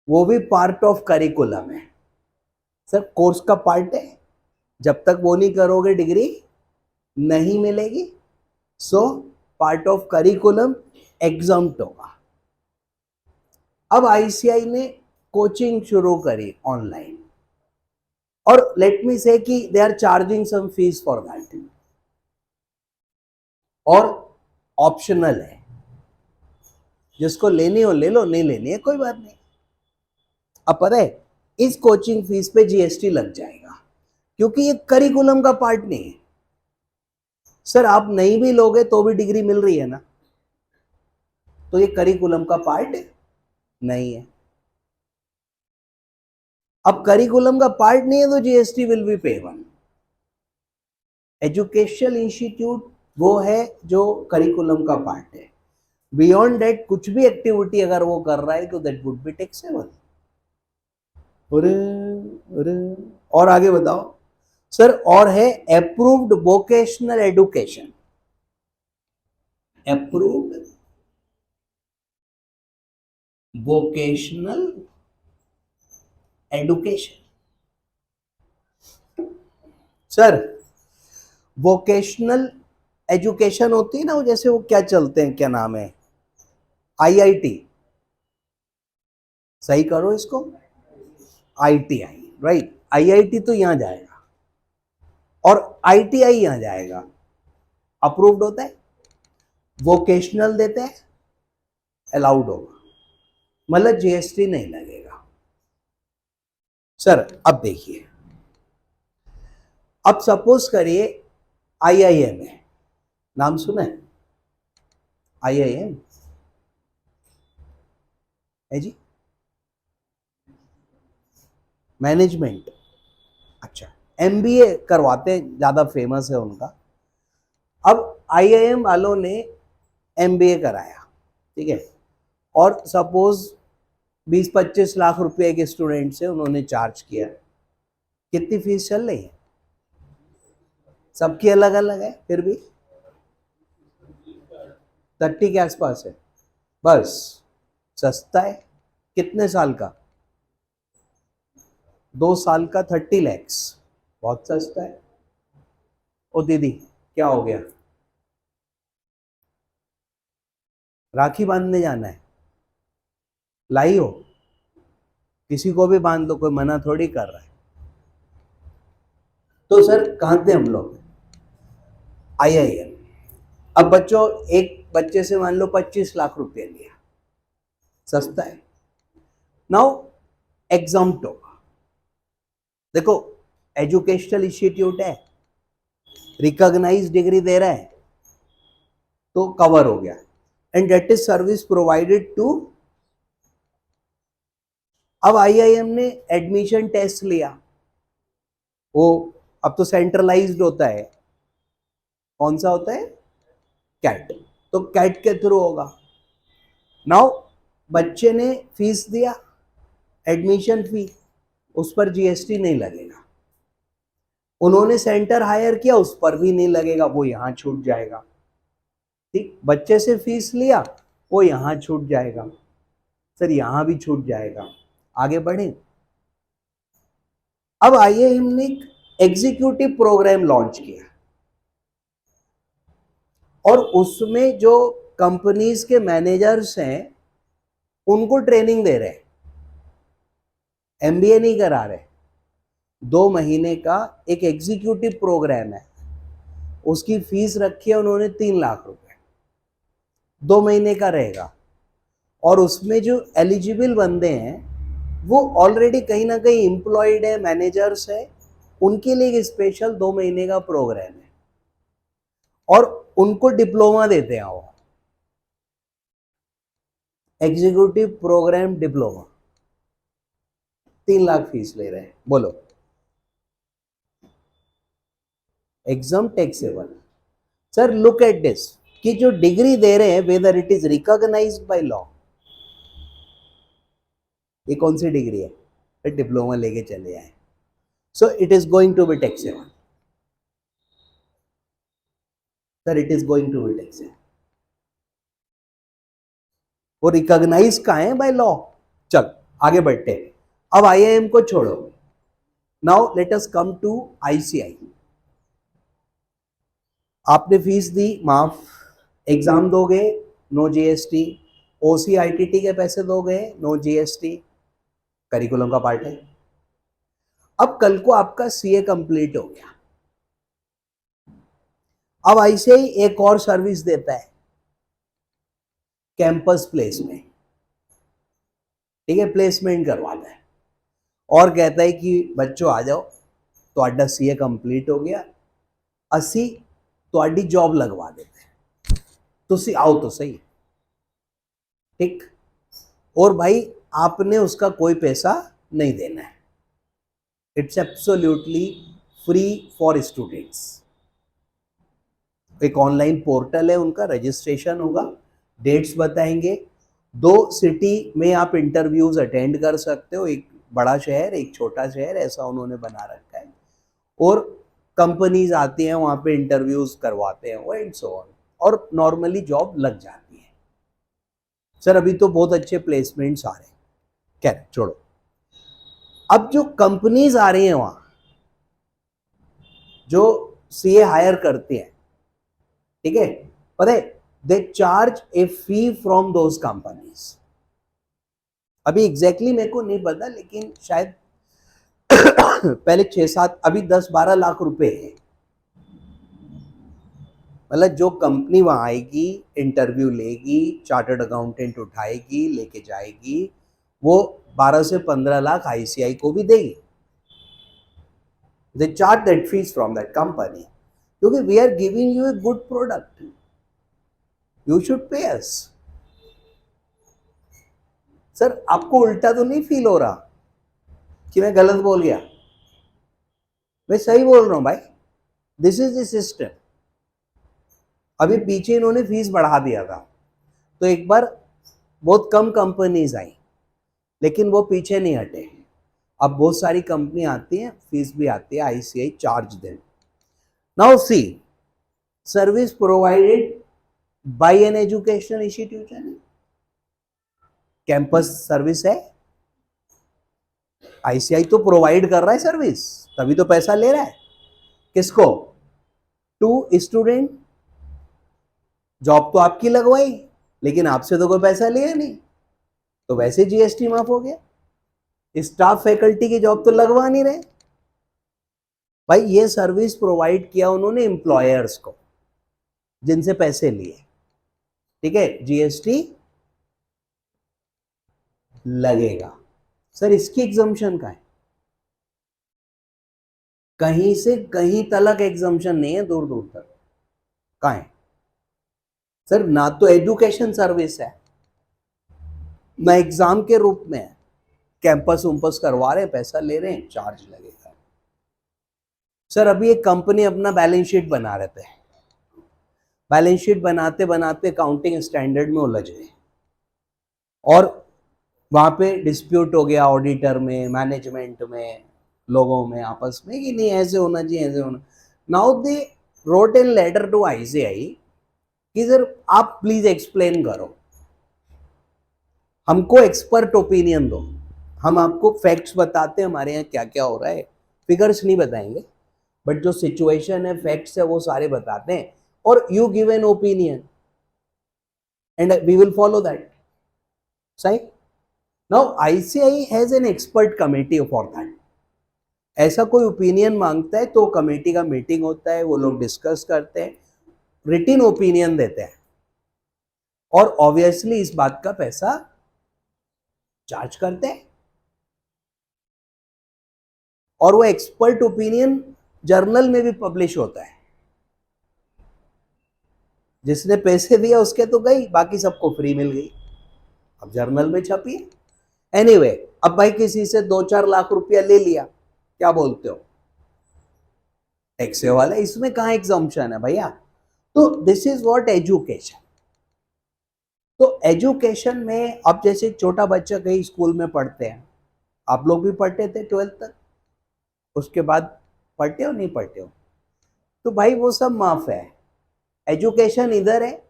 वो भी पार्ट ऑफ करिकुलम है. सर कोर्स का पार्ट है, जब तक वो नहीं करोगे डिग्री नहीं मिलेगी. So part of curriculum, exempt होगा. अब आईसीआई ने कोचिंग शुरू करी ऑनलाइन और लेट मी से कि they are charging some fees for that और ऑप्शनल है, जिसको लेनी हो ले लो, नहीं लेनी है कोई बात नहीं. अब पता है इस कोचिंग फीस पे जीएसटी लग जाएगा क्योंकि ये करिकुलम का पार्ट नहीं है. सर आप नहीं भी लोगे तो भी डिग्री मिल रही है ना, तो ये करिकुलम का पार्ट नहीं है. अब करिकुलम का पार्ट नहीं है तो GST will be payable. Educational institute वो है जो करिकुलम का पार्ट है। बियॉन्ड दैट कुछ भी एक्टिविटी अगर वो कर रहा है तो दैट वुड बी टैक्सेबल। अरे अरे और आगे बताओ सर। और है approved vocational education. Approved vocational education. Sir vocational education होती है ना, वो जैसे वो क्या चलते हैं, क्या नाम है, आईआईटी, सही करो इसको, आईटीआई, राइट। आईआईटी तो यहां जाएगा और आईटीआई यहां जाएगा, अप्रूव्ड होता है। वोकेशनल देते हैं, अलाउड होगा, मतलब जीएसटी नहीं लगेगा। सर अब देखिए, अब सपोज करिए आईआईएम है, नाम सुना है आईआईएम है जी, मैनेजमेंट। अच्छा, एमबीए करवाते हैं, ज्यादा फेमस है उनका। अब आईआईएम वालों ने एमबीए कराया, ठीक है, और सपोज 20-25 लाख रुपए के स्टूडेंट से उन्होंने चार्ज किया। कितनी फीस चल रही है? सबकी अलग अलग है, फिर भी 30 के आसपास है, बस सस्ता है। कितने साल का? 2 साल का 30 लैक्स, बहुत सस्ता है। ओ दीदी क्या हो गया? राखी बांधने जाना है, लाई हो? किसी को भी बांध दो, कोई मना थोड़ी कर रहा है। तो सर कहाँ थे हम लोग? आईआईएम। अब बच्चों, एक बच्चे से मान लो 25 लाख रुपए लिया, सस्ता है। नाउ एग्जाम्प्ट होगा, देखो एजुकेशनल इंस्टीट्यूट है, रिकॉग्नाइज डिग्री दे रहा है, तो कवर हो गया। And that is service provided to. अब आईआईएम ने एडमिशन टेस्ट लिया, वो अब तो सेंट्रलाइज्ड होता है। कौन सा होता है? कैट। तो कैट के थ्रू होगा। नाउ बच्चे ने फीस दिया, एडमिशन फी, उस पर जीएसटी नहीं लगेगा। उन्होंने सेंटर हायर किया, उस पर भी नहीं लगेगा, वो यहां छूट जाएगा। ठीक, बच्चे से फीस लिया, वो यहां छूट जाएगा, सर यहां भी छूट जाएगा। आगे बढ़े। अब आईआईएम ने एग्जीक्यूटिव प्रोग्राम लॉन्च किया और उसमें जो कंपनीज के मैनेजर्स हैं उनको ट्रेनिंग दे रहे हैं, एमबीए नहीं करा रहे। 2 महीने का एक एग्जीक्यूटिव प्रोग्राम है, उसकी फीस रखी है उन्होंने 3 लाख रुपए, 2 महीने का रहेगा। और उसमें जो एलिजिबल बंदे हैं वो ऑलरेडी कहीं ना कहीं एम्प्लॉयड है, मैनेजर्स है, उनके लिए एक स्पेशल 2 महीने का प्रोग्राम है और उनको डिप्लोमा देते हैं। वो executive programme diploma, 3 lakh fees ले रहे हैं, बोलो exam taxable. Sir look at this, कि जो डिग्री दे रहे हैं whether it is recognised by law. ये कौन सी डिग्री है? फिर डिप्लोमा लेके चले आए, so it is going to be taxable. Sir it is going to be taxable. वो रिकॉग्नाइज कहाँ है? By law. चल आगे बढ़ते हैं। अब आईआईएम को छोड़ो, now let us come to ICI. आपने फीस दी, माफ, एग्जाम दोगे, नो जीएसटी, ओसीआईटीटी के पैसे दोगे, नो जीएसटी, करिकुलम का पार्ट है। अब कल को आपका सीए कंप्लीट हो गया, अब आईसीआई एक और सर्विस देता है, कैंपस प्लेसमेंट। ठीक है, प्लेसमेंट करवाता है और कहता है कि बच्चों आ जाओ, तो सीए कंप्लीट हो गया, असी तो जॉब लगवा देते हैं, तुसी आओ तो सही। ठीक, और भाई आपने उसका कोई पैसा नहीं देना है, it's absolutely free for students. एक ऑनलाइन पोर्टल है उनका, रजिस्ट्रेशन होगा, डेट्स बताएंगे, 2 सिटी में आप इंटरव्यूज अटेंड कर सकते हो, एक बड़ा शहर एक छोटा शहर, ऐसा उन्होंने बना रखा है। और कंपनीज आती हैं वहाँ पे इंटरव्यूज करवाते हैं वो एंड सो ऑन, और नॉर्मली जॉब लग जाती है। सर अभी तो बहुत अच्छे प्लेसमेंट्स आ रहे हैं, क्या छोड़ो। अब जो कंपनीज आ रही हैं वहाँ, जो सीए हायर करती हैं, ठीक है, पता है, they charge A fee from those companies. अभी एग्जैक्टली मेरे को नहीं पता, लेकिन शायद पहले 6-7, अभी 10-12 लाख रुपए है। मतलब जो कंपनी वहां आएगी, इंटरव्यू लेगी, चार्टर्ड अकाउंटेंट उठाएगी, लेके जाएगी, वो 12 से 15 लाख आईसीआई को भी देगी। They charge that fees from that company, क्योंकि we are giving you a good product, you should pay us. Sir आपको उल्टा तो नहीं फील हो रहा कि मैं गलत बोल गया? मैं सही बोल रहा हूं भाई, दिस इज द सिस्टम। अभी पीछे इन्होंने फीस बढ़ा दिया था, तो एक बार बहुत कम कंपनीज आई, लेकिन वो पीछे नहीं हटे। अब बहुत सारी कंपनी आती हैं, फीस भी आती है, ICI charge them. Now see, service provided by an educational institution, campus service है, आईसीआई तो प्रोवाइड कर रहा है सर्विस, तभी तो पैसा ले रहा है। किसको? To student. जॉब तो आपकी लगवाई, लेकिन आपसे तो कोई पैसा लिया नहीं, तो वैसे जीएसटी माफ हो गया। स्टाफ फैकल्टी की जॉब तो लगवा नहीं रहे भाई, ये सर्विस प्रोवाइड किया उन्होंने एम्प्लॉयर्स को, जिनसे पैसे लिए, ठीक है, जीएसटी लगेगा। सर इसकी एग्जम्पशन का है, कहीं से कहीं तक एग्जम्पशन नहीं है, दूर दूर तक। कहाँ है सर? ना तो एजुकेशन सर्विस है, ना एग्जाम के रूप में है, कैंपस उम्पस करवा रहे हैं, पैसा ले रहे हैं, चार्ज लगेगा। सर अभी एक कंपनी अपना बैलेंस शीट बना रहे थे, बैलेंस शीट बनाते बनाते अकाउंटिंग स्टैंडर्ड में उलझ गए, और वहां पे डिस्प्यूट हो गया ऑडिटर में, मैनेजमेंट में, लोगों में आपस में, कि नहीं ऐसे होना चाहिए, ऐसे होना। Now they wrote an letter to ICI कि सर आप प्लीज एक्सप्लेन करो, हमको एक्सपर्ट ओपिनियन दो, हम आपको फैक्ट्स बताते हैं हमारे यहाँ क्या क्या हो रहा है, फिगर्स नहीं बताएंगे, बट जो सिचुएशन है, फैक्ट्स है, वो सारे बताते हैं, और you give an opinion and we will follow that. सही? Now ICI has an expert committee for that. ऐसा कोई ओपिनियन मांगता है तो कमेटी का मीटिंग होता है, वो लोग डिस्कस करते हैं, रिटिन ओपिनियन देते हैं, और ऑब्वियसली इस बात का पैसा चार्ज करते हैं, और वो एक्सपर्ट ओपिनियन जर्नल में भी पब्लिश होता है। जिसने पैसे दिया उसके तो गई, बाकी सबको फ्री मिल गई, अब जर्नल में छपी है। एनीवे, अब भाई किसी से 2-4 लाख रुपया ले लिया, क्या बोलते हो? टैक्स वाला, इसमें कहाँ एग्जम्पशन है भैया? तो दिस इज व्हाट एजुकेशन। तो एजुकेशन में अब जैसे छोटा बच्चा कहीं स्कूल में पढ़ते हैं, आप लोग भी पढ़ते थे 12th तक, उसके बाद पढ़ते हो नहीं पढ़ते हो, तो भाई वो सब माफ है, एजुकेशन इधर है,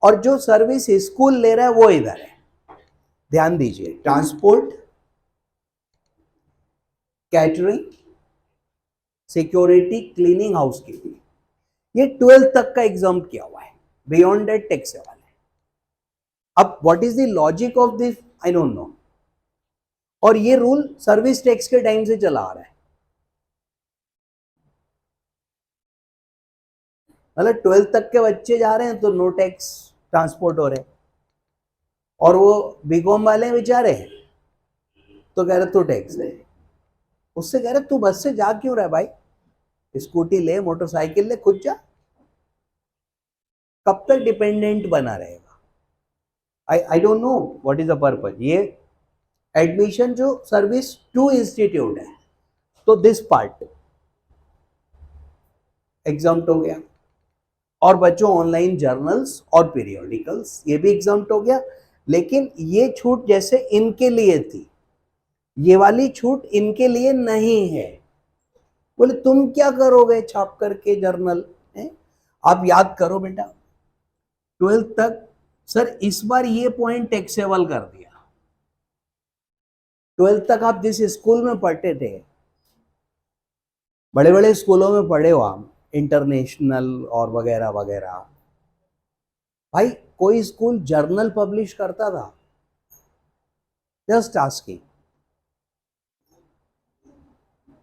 और जो सर्विस स्कूल ले रहा है वो इधर है। ध्यान दीजिए, transport, catering, security, cleaning, housekeeping, ये 12th तक का एग्जाम किया हुआ है, बियॉन्ड दैट टैक्स वाला है। अब what is the logic of this, I don't no, और ये रूल सर्विस टैक्स के टाइम से चला आ रहा है। मतलब 12th तक के बच्चे जा रहे हैं तो नो टैक्स ट्रांसपोर्ट हो रहे हैं, और वो बीकॉम वाले बेचारे तो कह रहे तू टैक्स है, उससे कह रहे तू बस से जा क्यों रहा भाई, स्कूटी ले, मोटरसाइकिल ले, खुद जा। कब तक डिपेंडेंट बना रहेगा? आई don't know what is the purpose. ये एडमिशन जो सर्विस टू इंस्टीट्यूट है, तो दिस पार्ट एग्जाम्प्ट हो गया। और बच्चों ऑनलाइन जर्नल्स और पीरियोडिकल्स ये भी एग्जाम्प्ट हो गया, लेकिन ये छूट जैसे इनके लिए थी, ये वाली छूट इनके लिए नहीं है। बोले तुम क्या करोगे छाप करके जर्नल है? आप याद करो बेटा 12th तक सर इस बार ये पॉइंट टैक्सेबल कर दिया। 12th तक आप जिस स्कूल में पढ़ते थे, बड़े बड़े स्कूलों में पढ़े हो आप, इंटरनेशनल और वगैरह वगैरह, भाई कोई स्कूल जर्नल पब्लिश करता था? Just asking.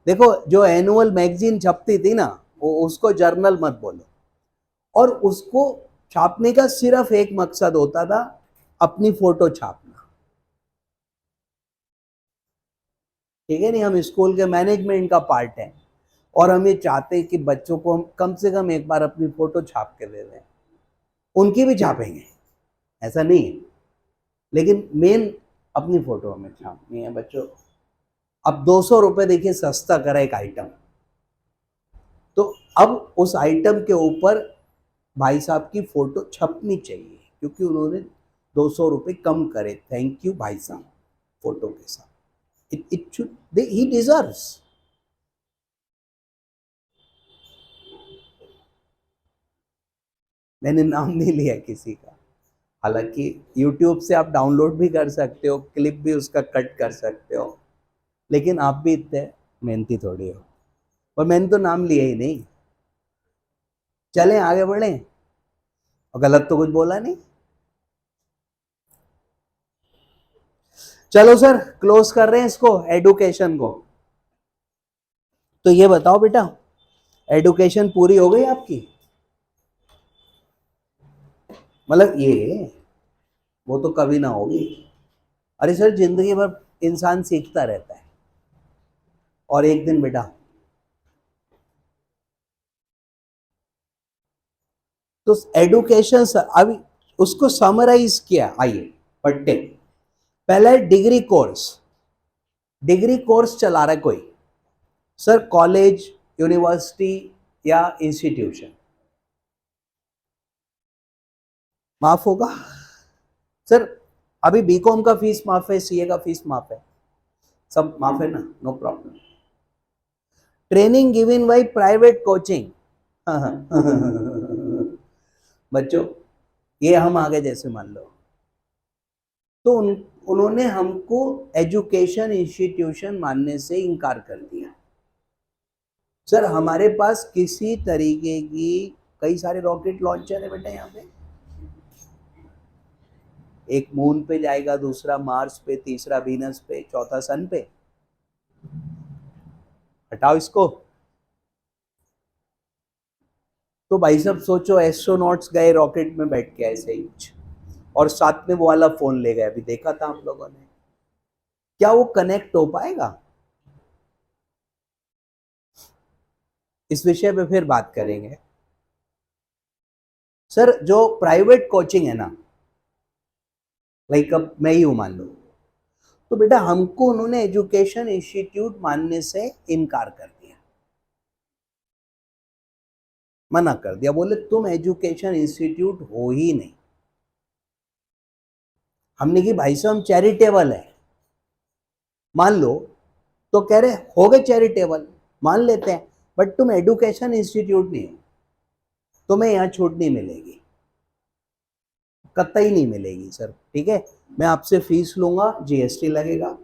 देखो जो एनुअल मैगजीन छपती थी ना, वो उसको जर्नल मत बोलो, और उसको छापने का सिर्फ एक मकसद होता था, अपनी फोटो छापना। ठीक है नहीं, हम स्कूल के मैनेजमेंट का पार्ट है और हम ये चाहते हैं कि बच्चों को हम कम से कम एक बार अपनी फोटो छाप के दे दें। उनकी भी छापेंगे, ऐसा नहीं है, लेकिन मेन अपनी फोटो हमें छापनी है बच्चों। अब 200 रुपए देखिए सस्ता करा एक आइटम, तो अब उस आइटम के ऊपर भाई साहब की फोटो छपनी चाहिए, क्योंकि उन्होंने 200 रुपए कम करे। थैंक यू भाई साहब, फोटो के साथ। It should he deserves. मैंने नाम नहीं लिया किसी का, हालांकि YouTube से आप डाउनलोड भी कर सकते हो, क्लिप भी उसका कट कर सकते हो, लेकिन आप भी इतने मेहनती थोड़ी हो। और मैंने तो नाम लिया ही नहीं। चलें आगे बढ़ें, और गलत तो कुछ बोला नहीं। चलो सर क्लोज कर रहे हैं इसको, एडुकेशन को। तो ये बताओ बेटा, एडुकेशन पूरी हो गई आपकी? मतलब ये वो तो कभी ना होगी। अरे सर जिंदगी भर इंसान सीखता रहता है, और एक दिन बेटा, तो एडुकेशन अभी उसको समराइज किया, आइए पढ़ते। पहला है डिग्री कोर्स। डिग्री कोर्स चला रहा है कोई, सर कॉलेज, यूनिवर्सिटी या इंस्टीट्यूशन, माफ होगा सर? अभी बीकॉम का फीस माफ है, सीए का फीस माफ है, सब माफ है ना, no problem. Training given by private coaching, बच्चों ये हम आगे जैसे मान लो, तो उन्होंने हमको एजुकेशन इंस्टीट्यूशन मानने से इनकार कर दिया। सर हमारे पास किसी तरीके की कई सारे रॉकेट लॉन्चर है बेटा यहाँ पे, एक मून पे जाएगा, दूसरा मार्स पे, तीसरा वीनस पे, चौथा सन पे। हटाओ इसको। तो भाई साहब सोचो, एस्ट्रोनॉट्स गए रॉकेट में बैठ के ऐसे ही, और साथ में वो वाला फोन ले गए, अभी देखा था आप लोगों ने, क्या वो कनेक्ट हो पाएगा? इस विषय पे फिर बात करेंगे। सर जो प्राइवेट कोचिंग है ना, लाइक अब मैं ही हूं मान लो, तो बेटा हमको उन्होंने एजुकेशन इंस्टीट्यूट मानने से इनकार कर दिया, मना कर दिया, बोले तुम एजुकेशन इंस्टीट्यूट हो ही नहीं। हमने कि भाई साहब हम चैरिटेबल है, मान लो, तो कह रहे हो गए चैरिटेबल, मान लेते हैं, बट तुम एजुकेशन इंस्टीट्यूट नहीं हो, तुम्हें यहाँ छूट नहीं मिलेगी, कतई नहीं मिलेगी सर। ठीक है, मैं आपसे फीस लूंगा, जीएसटी लगेगा,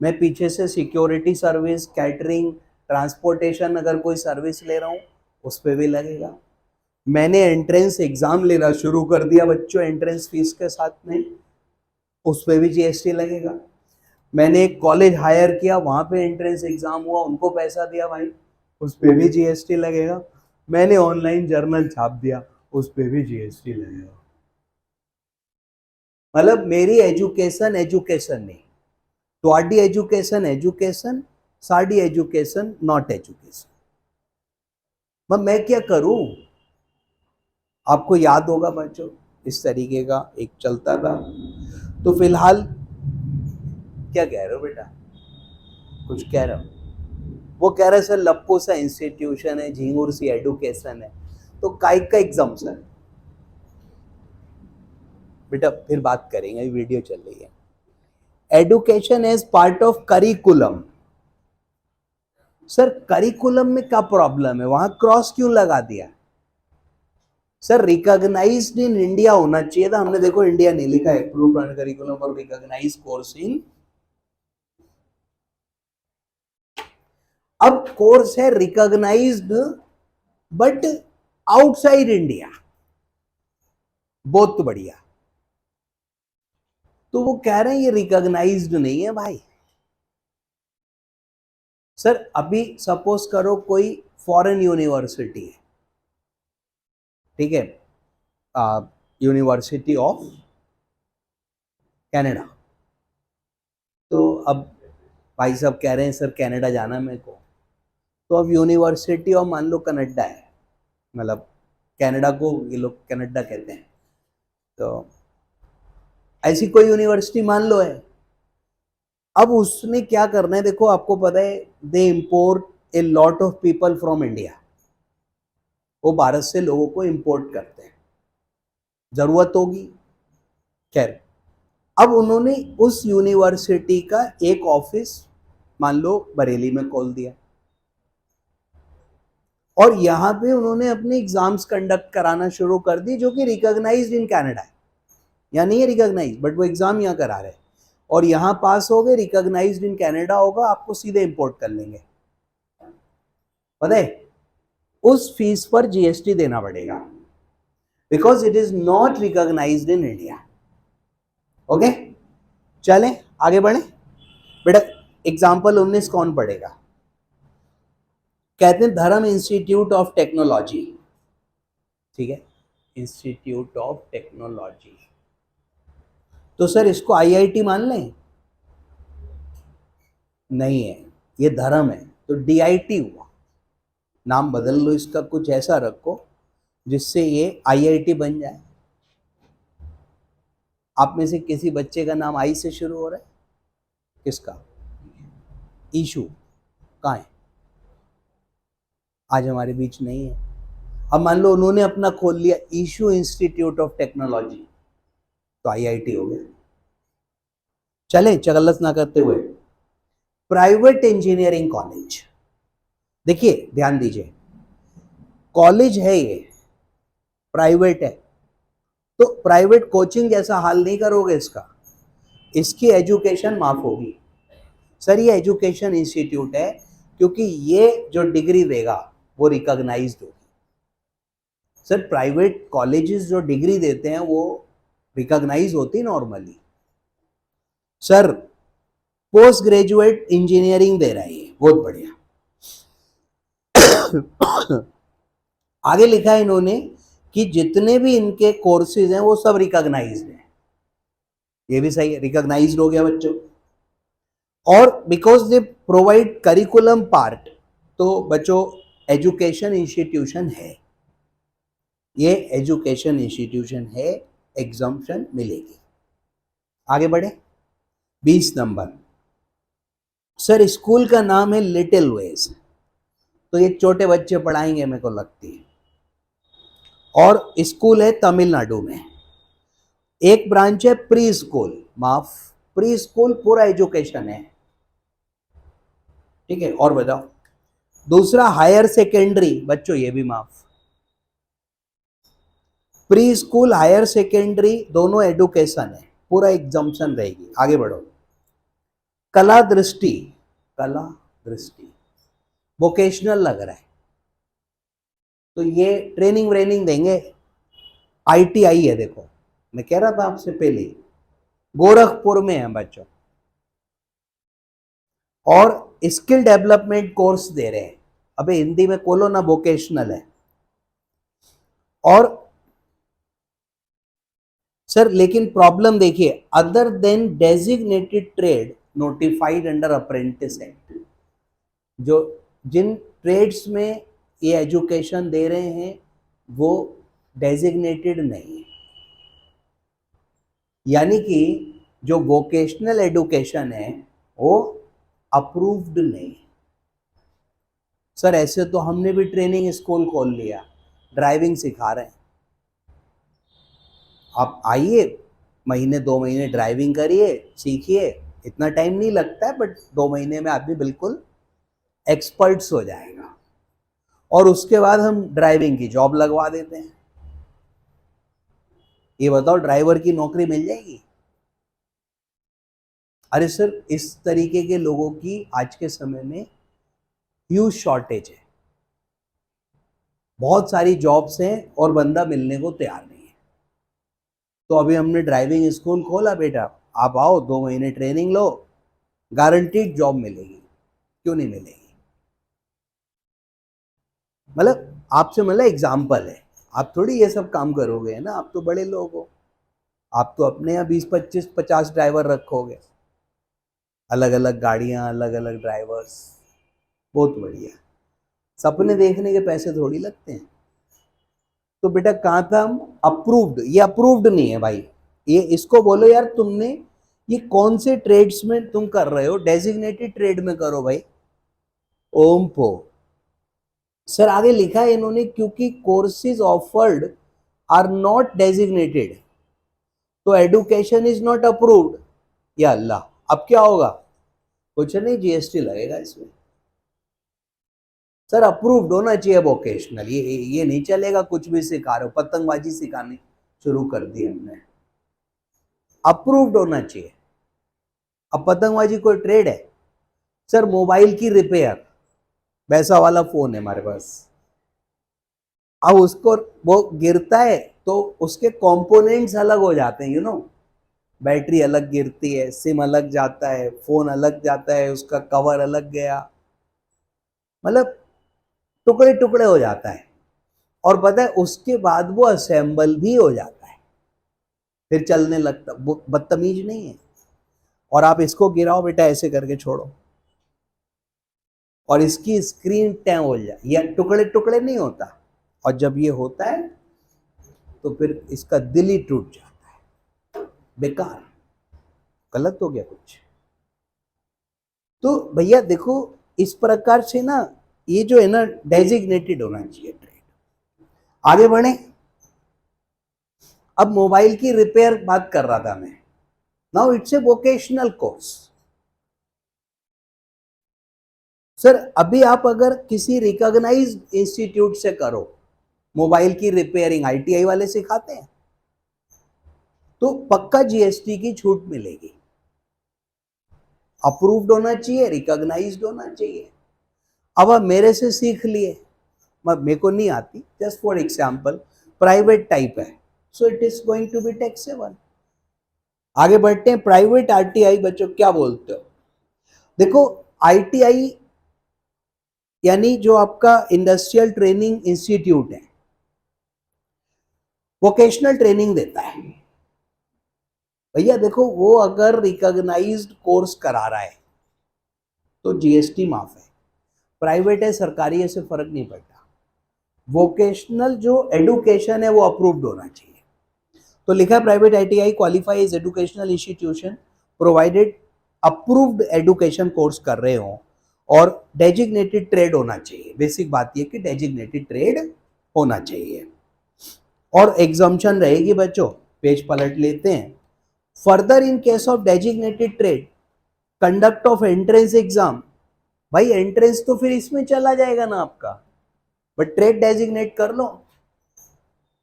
मैं पीछे से सिक्योरिटी सर्विस, कैटरिंग, ट्रांसपोर्टेशन अगर कोई सर्विस ले रहा हूँ उस पर भी लगेगा। मैंने एंट्रेंस एग्जाम लेना शुरू कर दिया बच्चों, एंट्रेंस फीस के साथ में, उस पर भी जीएसटी लगेगा। मैंने एक कॉलेज हायर किया, वहाँ पे एंट्रेंस एग्जाम हुआ, उनको पैसा दिया भाई, उस पर भी जीएसटी लगेगा। मैंने ऑनलाइन जर्नल छाप दिया, उस पर भी जीएसटी लगेगा। मतलब मेरी एजुकेशन एजुकेशन नहीं, ਤੁਹਾਡੀ education education, sari education not education. मैं क्या करूं? आपको याद होगा बच्चों, इस तरीके का एक चलता था। तो फिलहाल क्या कह रहे हो बेटा, कुछ कह रहे हो? वो कह रहे सर लप्पू सा इंस्टीट्यूशन है, झिंगुर सी एडुकेशन है, तो काय का एग्जाम्पशन? बेटा फिर बात करेंगे, वीडियो चल रही है। Education as part of curriculum. Sir curriculum में क्या प्रॉब्लम है, वहां क्रॉस क्यों लगा दिया? सर रिकॉग्नाइज्ड इन इंडिया होना चाहिए था, हमने देखो इंडिया नहीं लिखा है, अप्रूव्ड अंडर करिकुलम और रिकॉग्नाइज कोर्स इन। अब कोर्स है रिकॉग्नाइज्ड बट आउटसाइड इंडिया, बहुत बढ़िया। तो वो कह रहे हैं ये रिकॉग्नाइज्ड नहीं है भाई। सर अभी सपोज करो कोई फॉरेन यूनिवर्सिटी है, ठीक है, यूनिवर्सिटी ऑफ कनाडा, तो अब भाई साहब कह रहे हैं सर कनाडा जाना है मेरे को, तो अब यूनिवर्सिटी ऑफ मान लो कनाडा है, मतलब कनाडा को ये लोग कनाडा कहते हैं, तो ऐसी कोई यूनिवर्सिटी मान लो है। अब उसने क्या करना है, देखो आपको पता है they import a lot of people from India, वो भारत से लोगों को इंपोर्ट करते हैं, जरूरत होगी। खैर अब उन्होंने उस यूनिवर्सिटी का एक ऑफिस मान लो बरेली में खोल दिया, और यहां पे उन्होंने अपने एग्जाम्स कंडक्ट कराना शुरू कर दी, जो कि रिकॉग्नाइज्ड इन कनाडा है, या नहीं है रिकॉग्नाइज, बट वो एग्जाम यहाँ करा रहे हैं, और यहाँ पास हो गए, रिकॉग्नाइज्ड इन कनाडा होगा, आपको सीधे इंपोर्ट कर लेंगे। पता है उस फीस पर जीएसटी देना पड़ेगा, because it is not recognised in India. Okay चलें आगे बढ़े। बेटा एग्जाम्पल 19 कौन पढ़ेगा? कहते हैं धर्म इंस्टीट्यूट ऑफ टेक्नोलॉजी, ठीक है, इंस्टीट्यूट ऑफ टेक्नोलॉजी, तो सर इसको आईआईटी मान लें? नहीं है, ये धर्म है, तो डीआईटी हुआ, नाम बदल लो इसका, कुछ ऐसा रखो जिससे ये आईआईटी बन जाए। आप में से किसी बच्चे का नाम आई से शुरू हो रहा है? किसका? ईशु, कहाँ है? आज हमारे बीच नहीं है। अब मान लो उन्होंने अपना खोल लिया ईशु इंस्टीट्यूट ऑफ टेक्नोलॉजी, तो आईआईटी हो गया। चले चगल्लस ना करते हुए, प्राइवेट इंजीनियरिंग कॉलेज, देखिए ध्यान दीजिए, कॉलेज है ये, प्राइवेट है, तो प्राइवेट कोचिंग जैसा हाल नहीं करोगे इसका, इसकी एजुकेशन माफ होगी। सर ये एजुकेशन इंस्टीट्यूट है, क्योंकि ये जो डिग्री देगा वो रिकॉग्नाइज्ड होगी। सर प्राइवेट कॉलेजेस जो डिग्री देते हैं वो रिकॉग्नाइज होती normally. Sir post graduate engineering दे रहा है ये, बहुत बढ़िया। आगे लिखा है इन्होंने कि जितने भी इनके कोर्सेज हैं वो सब रिकॉग्नाइज्ड हैं, ये भी सही है, रिकॉग्नाइज्ड हो गया बच्चों। और because they provide curriculum part, तो बच्चों एजुकेशन इंस्टीट्यूशन है, ये एजुकेशन इंस्टीट्यूशन है, एग्जाम्पशन मिलेगी। आगे बढ़े 20 नंबर, सर स्कूल का नाम है लिटिल वेज, तो ये छोटे बच्चे पढ़ाएंगे मेरे को लगती है, और स्कूल है तमिलनाडु में। एक ब्रांच है प्री स्कूल, माफ, प्री स्कूल पूरा एजुकेशन है, ठीक है, और बताओ। दूसरा हायर सेकेंडरी, बच्चों ये भी माफ, प्री स्कूल हायर सेकेंडरी दोनों एजुकेशन है, पूरा एग्जाम्पशन रहेगी। आगे बढ़ो, कला दृष्टि, कला दृष्टि वोकेशनल लग रहा है, तो ये ट्रेनिंग व्रेनिंग देंगे, आईटीआई है, देखो मैं कह रहा था आपसे पहले, गोरखपुर में है बच्चों, और स्किल डेवलपमेंट कोर्स दे रहे हैं। अबे हिंदी में खोलो ना, वोकेशनल है। और सर लेकिन प्रॉब्लम देखिए, other than designated trade notified under apprentice act, जो जिन ट्रेड्स में ये एजुकेशन दे रहे हैं वो डेजिग्नेटेड नहीं है, यानी कि जो वोकेशनल एजुकेशन है वो अप्रूव्ड नहीं, सर ऐसे तो हमने भी ट्रेनिंग स्कूल खोल लिया, ड्राइविंग सिखा रहे हैं। आप आइए, महीने 2 महीने ड्राइविंग करिए, सीखिए, इतना टाइम नहीं लगता है, बट 2 महीने में आदमी बिल्कुल एक्सपर्ट्स हो जाएगा, और उसके बाद हम ड्राइविंग की जॉब लगवा देते हैं। ये बताओ, ड्राइवर की नौकरी मिल जाएगी? अरे सर, इस तरीके के लोगों की आज के समय में ह्यूज शॉर्टेज है। बहुत सारी जॉब्स हैं और बंदा मिलने को तैयार नहीं है। तो अभी हमने ड्राइविंग स्कूल खोला, बेटा आप आओ, 2 महीने ट्रेनिंग लो, गारंटीड जॉब मिलेगी। क्यों नहीं मिलेगी? मतलब आपसे मतलब एग्जाम्पल है, आप थोड़ी ये सब काम करोगे, है ना? आप तो बड़े लोग हो, आप तो अपने यहाँ 20 25 50 ड्राइवर रखोगे, अलग अलग गाड़ियाँ, अलग अलग ड्राइवर्स। बहुत बढ़िया। सपने देखने के पैसे थोड़ी लगते हैं। तो बेटा कहाँ था हम? अप्रूव्ड। ये अप्रूव्ड नहीं है भाई, ये इसको बोलो यार, तुमने ये कौन से ट्रेड्स में तुम कर रहे हो? डेजिग्नेटेड ट्रेड में करो भाई। ओमपो सर आगे लिखा है इन्होंने, क्योंकि courses offered are not designated, तो एडुकेशन इज नॉट अप्रूव्ड। या अल्लाह, अब क्या होगा? कुछ नहीं, जीएसटी लगेगा इसमें। सर अप्रूव्ड होना चाहिए वोकेशनल, ये नहीं चलेगा कुछ भी सिखा रहे हो, पतंगबाजी सिखानी शुरू कर दी हमने। अप्रूव्ड होना चाहिए। अब पतंगबाजी कोई ट्रेड है? सर मोबाइल की रिपेयर, वैसा वाला फोन है हमारे पास, अब उसको वो गिरता है तो उसके कंपोनेंट्स अलग हो जाते हैं, बैटरी अलग गिरती है, सिम अलग जाता है, फोन अलग जाता है, उसका कवर अलग गया, मतलब टुकड़े टुकड़े हो जाता है। और पता है उसके बाद वो असेंबल भी हो जाता है, फिर चलने लगता। वो बदतमीज नहीं है। और आप इसको गिराओ बेटा, ऐसे करके छोड़ो और इसकी स्क्रीन टैं हो जाए, या टुकड़े टुकड़े नहीं होता, और जब ये होता है तो फिर इसका दिल ही टूट जाता है, बेकार। गलत हो गया कुछ? तो भैया देखो, इस प्रकार से ना, ये जो है ना, डेजिग्नेटेड होना चाहिए ट्रेड। आगे बढ़े। अब मोबाइल की रिपेयर बात कर रहा था मैं। Now it's a vocational course. Sir अभी आप अगर किसी रिकॉग्नाइज्ड इंस्टीट्यूट से करो, मोबाइल की रिपेयरिंग आईटीआई वाले सिखाते हैं, तो पक्का जीएसटी की छूट मिलेगी। अप्रूव्ड होना चाहिए, रिकॉग्नाइज्ड होना चाहिए। अब आप मेरे से सीख लिए, मेरे को नहीं आती, just for example, private type है, so it is going to be taxable. आगे बढ़ते हैं। प्राइवेट आरटीआई बच्चों क्या बोलते हो? देखो, आईटीआई यानी जो आपका इंडस्ट्रियल ट्रेनिंग इंस्टीट्यूट है, वोकेशनल ट्रेनिंग देता है। भैया देखो, वो अगर रिकॉग्नाइज्ड कोर्स करा रहा है तो जीएसटी माफ है। प्राइवेट है, सरकारी है, से फर्क नहीं पड़ता। वोकेशनल जो एडुकेशन है वो अप्रूव्ड होना चाहिए। तो लिखा है private ITI qualify as educational institution provided approved education course कर रहे हो, और डेजिग्नेटेड ट्रेड होना चाहिए। बेसिक बात यह कि डेजिग्नेटेड ट्रेड होना चाहिए, और एग्जम्पशन रहेगी बच्चों। पेज पलट लेते हैं। Further in case of designated trade, conduct of entrance exam. भाई एंट्रेंस तो फिर इसमें चला जाएगा ना आपका, बट ट्रेड डेजिग्नेट कर लो,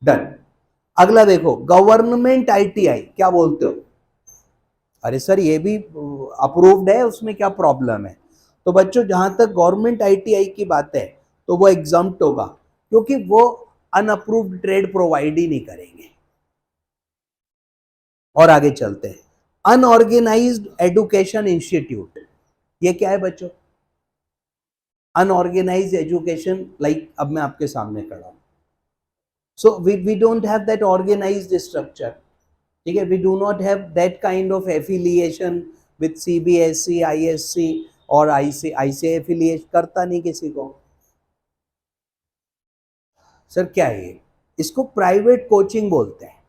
डन। अगला देखो, गवर्नमेंट आईटीआई क्या बोलते हो? अरे सर ये भी अप्रूव्ड है, उसमें क्या प्रॉब्लम है? तो बच्चों जहां तक गवर्नमेंट आईटीआई की बात है तो वो एग्जम्प्ट होगा, क्योंकि वो अनअप्रूव्ड ट्रेड प्रोवाइड ही नहीं करेंगे। और आगे चलते हैं। अनऑर्गेनाइज्ड एजुकेशन इंस्टीट्यूट, ये क्या है बच्चों? अनऑर्गेनाइज्ड एजुकेशन, लाइक अब मैं आपके सामने खड़ा हूं, so we don't have that organised structure, ठीक है? We do not have that kind of affiliation with CBSE, ISC और आईसीआई एफिलिएट करता नहीं किसी को। सर क्या है ये? इसको प्राइवेट कोचिंग बोलते हैं,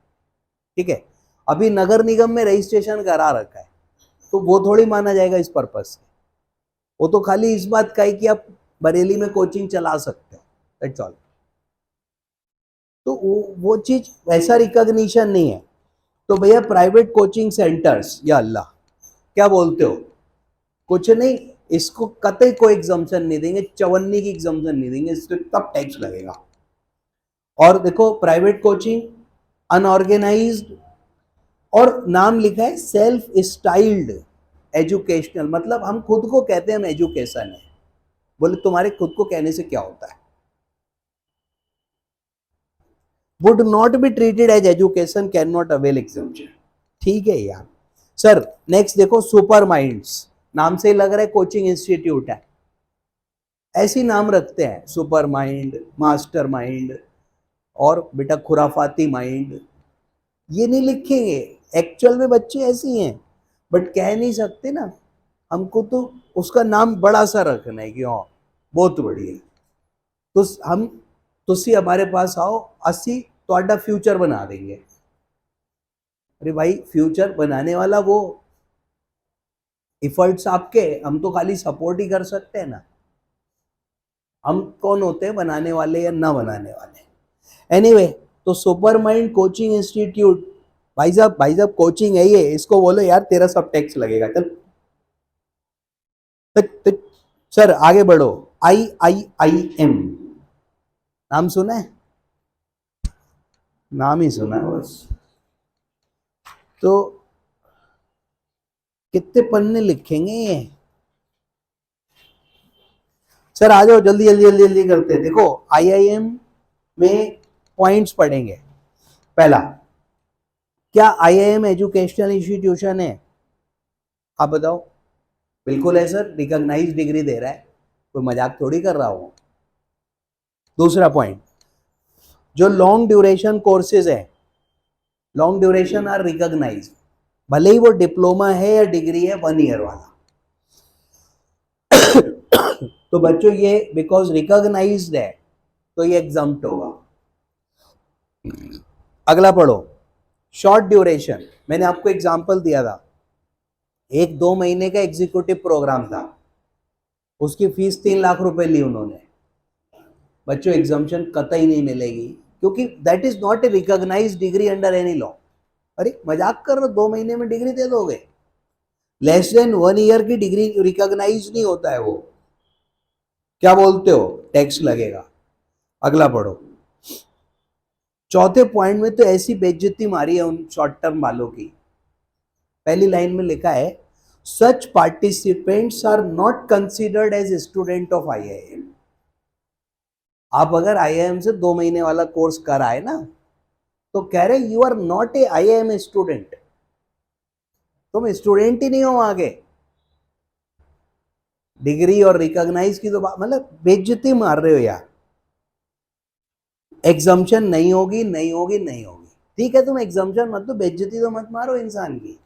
ठीक है? अभी नगर निगम में रजिस्ट्रेशन करा रखा है, तो वो थोड़ी माना जाएगा इस पर्पज से। वो तो खाली इस बात का है कि आप बरेली में कोचिंग चला सकते हो, दैट्स ऑल। तो वो चीज वैसा रिकॉग्निशन नहीं है। तो भैया प्राइवेट कोचिंग सेंटर्स, या अल्लाह क्या बोलते हो, कुछ नहीं, इसको कतई कोई एग्जाम्पशन नहीं देंगे, चवन्नी की एग्जाम्पशन नहीं देंगे, इस पे तब टैक्स लगेगा। और देखो प्राइवेट कोचिंग अनऑर्गेनाइज्ड, और नाम लिखा है सेल्फ स्टाइल्ड एजुकेशनल, मतलब हम खुद को कहते हैं हम एजुकेशन है। बोले तुम्हारे खुद को कहने से क्या होता है? Would not be treated as education, can not avail exemption. ठीक है यार। सर नेक्स्ट देखो, सुपर माइंड्स, नाम से ही लग रहा है कोचिंग इंस्टीट्यूट है, ऐसी नाम रखते हैं, सुपर माइंड, मास्टर माइंड, और बेटा खुराफाती माइंड, ये नहीं लिखेंगे। एक्चुअल में बच्चे ऐसी हैं, बट कह नहीं सकते ना, हमको तो उसका नाम बड़ा सा रखना है कि हाँ बहुत बढ़िया। तो हम तुसी हमारे पास आओ, असी तो फ्यूचर बना देंगे। अरे भाई फ्यूचर बनाने वाला वो, इफर्ट्स आपके, हम तो खाली सपोर्ट ही कर सकते हैं ना। हम कौन होते हैं बनाने वाले या ना बनाने वाले। एनीवे तो सुपर माइंड कोचिंग इंस्टीट्यूट, भाई साहब कोचिंग है ये, इसको बोलो यार तेरा सब टैक्स लगेगा, चल। सर आगे बढ़ो, IIIM नाम सुना है? नाम ही सुना है बस। तो कितने पन्ने लिखेंगे ये? सर आ जाओ जल्दी जल्दी जल्दी जल्दी करते हैं। देखो IIM में पॉइंट्स पढ़ेंगे। पहला, क्या IIM एजुकेशनल इंस्टीट्यूशन है? आप बताओ। बिल्कुल है सर, रिकॉग्नाइज डिग्री दे रहा है, कोई मजाक थोड़ी कर रहा हूं। दूसरा पॉइंट, जो लॉन्ग ड्यूरेशन कोर्सेज है, लॉन्ग ड्यूरेशन आर रिकॉग्नाइज, भले ही वो डिप्लोमा है या डिग्री है 1 ईयर वाला। तो बच्चों ये बिकॉज रिकॉग्नाइज्ड है तो ये एग्जाम्प्ट होगा। अगला पढ़ो, शॉर्ट ड्यूरेशन, मैंने आपको एग्जांपल दिया था, 1-2 महीने का एग्जीक्यूटिव प्रोग्राम था, उसकी फीस 3 लाख रुपए ली उन्होंने। बच्चों एग्जाम्पशन कतई नहीं मिलेगी, क्योंकि that is not a recognised degree under any law. अरे मजाक कर रहे हो, 2 महीने में डिग्री दे दोगे? लेस देन 1 ईयर की डिग्री रिकॉग्नाइज नहीं होता है वो। क्या बोलते हो, टैक्स लगेगा। अगला पढ़ो, चौथे पॉइंट में तो ऐसी बेइज्जती मारी है उन शॉर्ट टर्म वालों की। पहली लाइन में लिखा है such participants are not considered as student of IIM। आप अगर IIM से 2 महीने वाला कोर्स कर आए ना, तो कह रहे you are not a IIM student, तुम स्टूडेंट ही नहीं हो आगे। डिग्री और रिकॉग्नाइज की तो बात, मतलब बेइज्जती मार रहे हो यार। एग्जाम्पशन नहीं होगी नहीं होगी नहीं होगी, ठीक है तुम एग्जाम्पशन मत दो, बेइज्जती तो मत मारो इंसान की।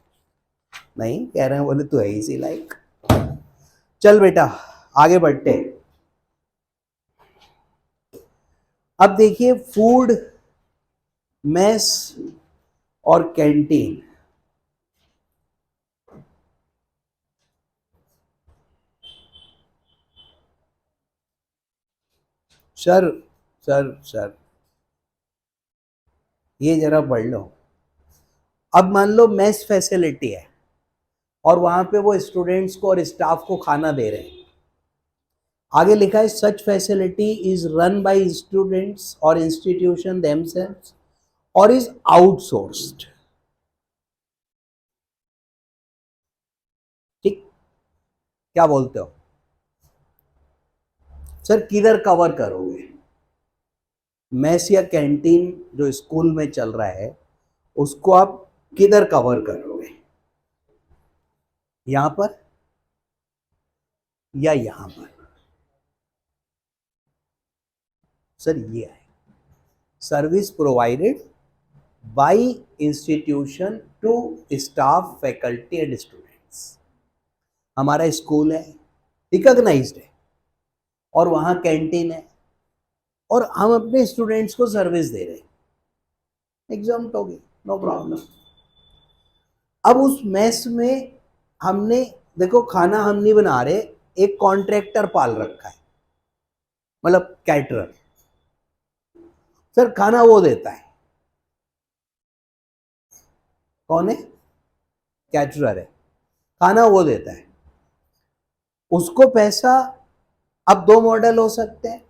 नहीं कह रहे हैं, बोले तू है इसी लाइक। चल बेटा आगे बढ़ते। अब देखिए फूड, मेस और कैंटीन। सर सर सर ये जरा पढ़ लो। अब मान लो मेस फैसिलिटी है और वहां पे वो स्टूडेंट्स को और स्टाफ को खाना दे रहे हैं, आगे लिखा है such facility is run by students और इंस्टीट्यूशन देमसेल्व्स और इज आउटसोर्स्ड। ठीक, क्या बोलते हो सर, किधर कवर करोगे? मेस या कैंटीन जो स्कूल में चल रहा है उसको आप किधर कवर करोगे? यहां पर या यहां पर? सर ये है service provided by institution to staff faculty and students. हमारा स्कूल है, रिकॉग्नाइज्ड है, और वहां कैंटीन है, और हम अपने स्टूडेंट्स को सर्विस दे रहे हैं, एग्जाम्प्ट होगी, नो प्रॉब्लम। अब उस मेस में हमने, देखो खाना हम नहीं बना रहे, एक कॉन्ट्रैक्टर पाल रखा है, मतलब कैटरर। सर खाना वो देता है, कौन है? कैटरर है, खाना वो देता है, उसको पैसा। अब दो मॉडल हो सकते हैं।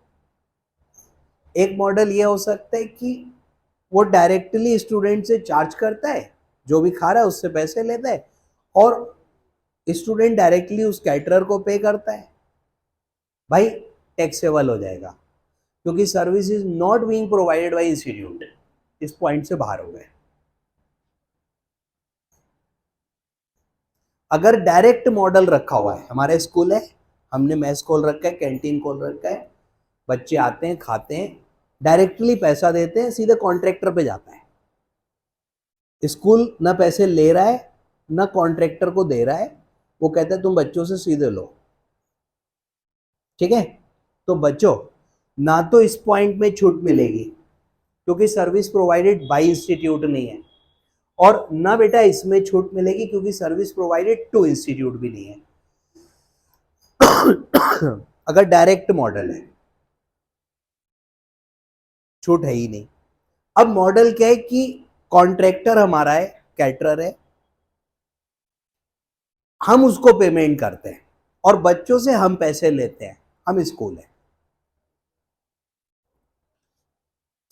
एक मॉडल ये हो सकता है कि वो डायरेक्टली स्टूडेंट से चार्ज करता है, जो भी खा रहा है उससे पैसे लेता है, और स्टूडेंट डायरेक्टली उस कैटरर को पे करता है। भाई टैक्सेबल हो जाएगा, क्योंकि service is not being provided by institute. इस पॉइंट से बाहर हो गए। अगर डायरेक्ट मॉडल रखा हुआ है, हमारे स्कूल है, हमने मेस खोल रखा है, कैंटीन खोल रखा है, बच्चे आते हैं, खाते हैं, डायरेक्टली पैसा देते हैं, सीधे कॉन्ट्रैक्टर पे जाता है। स्कूल ना पैसे ले रहा है ना कॉन्ट्रैक्टर को दे रहा है, वो कहता है तुम बच्चों से सीधे लो। ठीक है, तो बच्चों ना तो इस पॉइंट में छूट मिलेगी क्योंकि सर्विस प्रोवाइडेड बाय इंस्टीट्यूट नहीं है, और ना बेटा इसमें छूट मिलेगी क्योंकि सर्विस प्रोवाइडेड टू इंस्टीट्यूट भी नहीं है। अगर डायरेक्ट मॉडल है, छूट है ही नहीं। अब मॉडल क्या है कि कॉन्ट्रैक्टर हमारा है, कैटरर है, हम उसको पेमेंट करते हैं और बच्चों से हम पैसे लेते हैं, हम स्कूल है।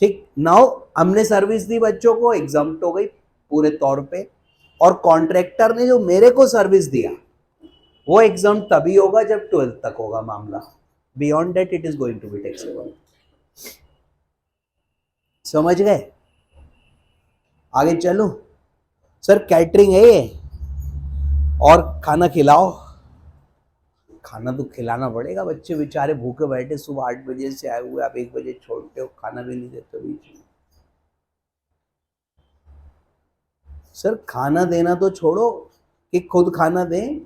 ठीक, नाउ हमने सर्विस दी बच्चों को, एग्जाम्प्ट हो गई पूरे तौर पे, और कॉन्ट्रैक्टर ने जो मेरे को सर्विस दिया वो एग्जाम तभी होगा जब 12th तक होगा मामला। Beyond that it is going to be taxable. समझ गए? आगे चलो। सर कैटरिंग है ये, और खाना खिलाओ। खाना तो खिलाना पड़ेगा, बच्चे बेचारे भूखे बैठे, सुबह 8 बजे से आए हुए, आप 1 बजे छोड़ते हो, खाना भी नहीं देते बीच में। सर खाना देना तो छोड़ो कि खुद खाना दें,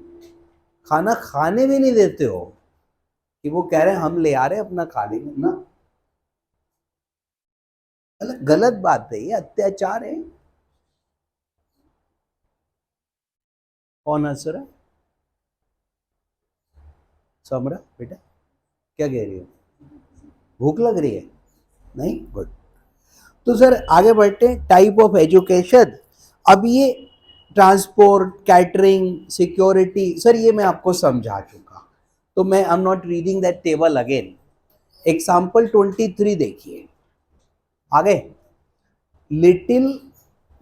खाना खाने भी नहीं देते हो, कि वो कह रहे हैं हम ले आ रहे हैं अपना खा लेंगे ना। गलत बात है, ये अत्याचार है। कौन हंस रहा है? समरा बेटा क्या कह रही हो? भूख लग रही है? नहीं, गुड। तो सर आगे बढ़ते हैं, टाइप ऑफ एजुकेशन। अब ये ट्रांसपोर्ट, कैटरिंग, सिक्योरिटी, सर ये मैं आपको समझा चुका, तो मैं आई am not reading that table again. Example 23 देखिए आगे। लिटिल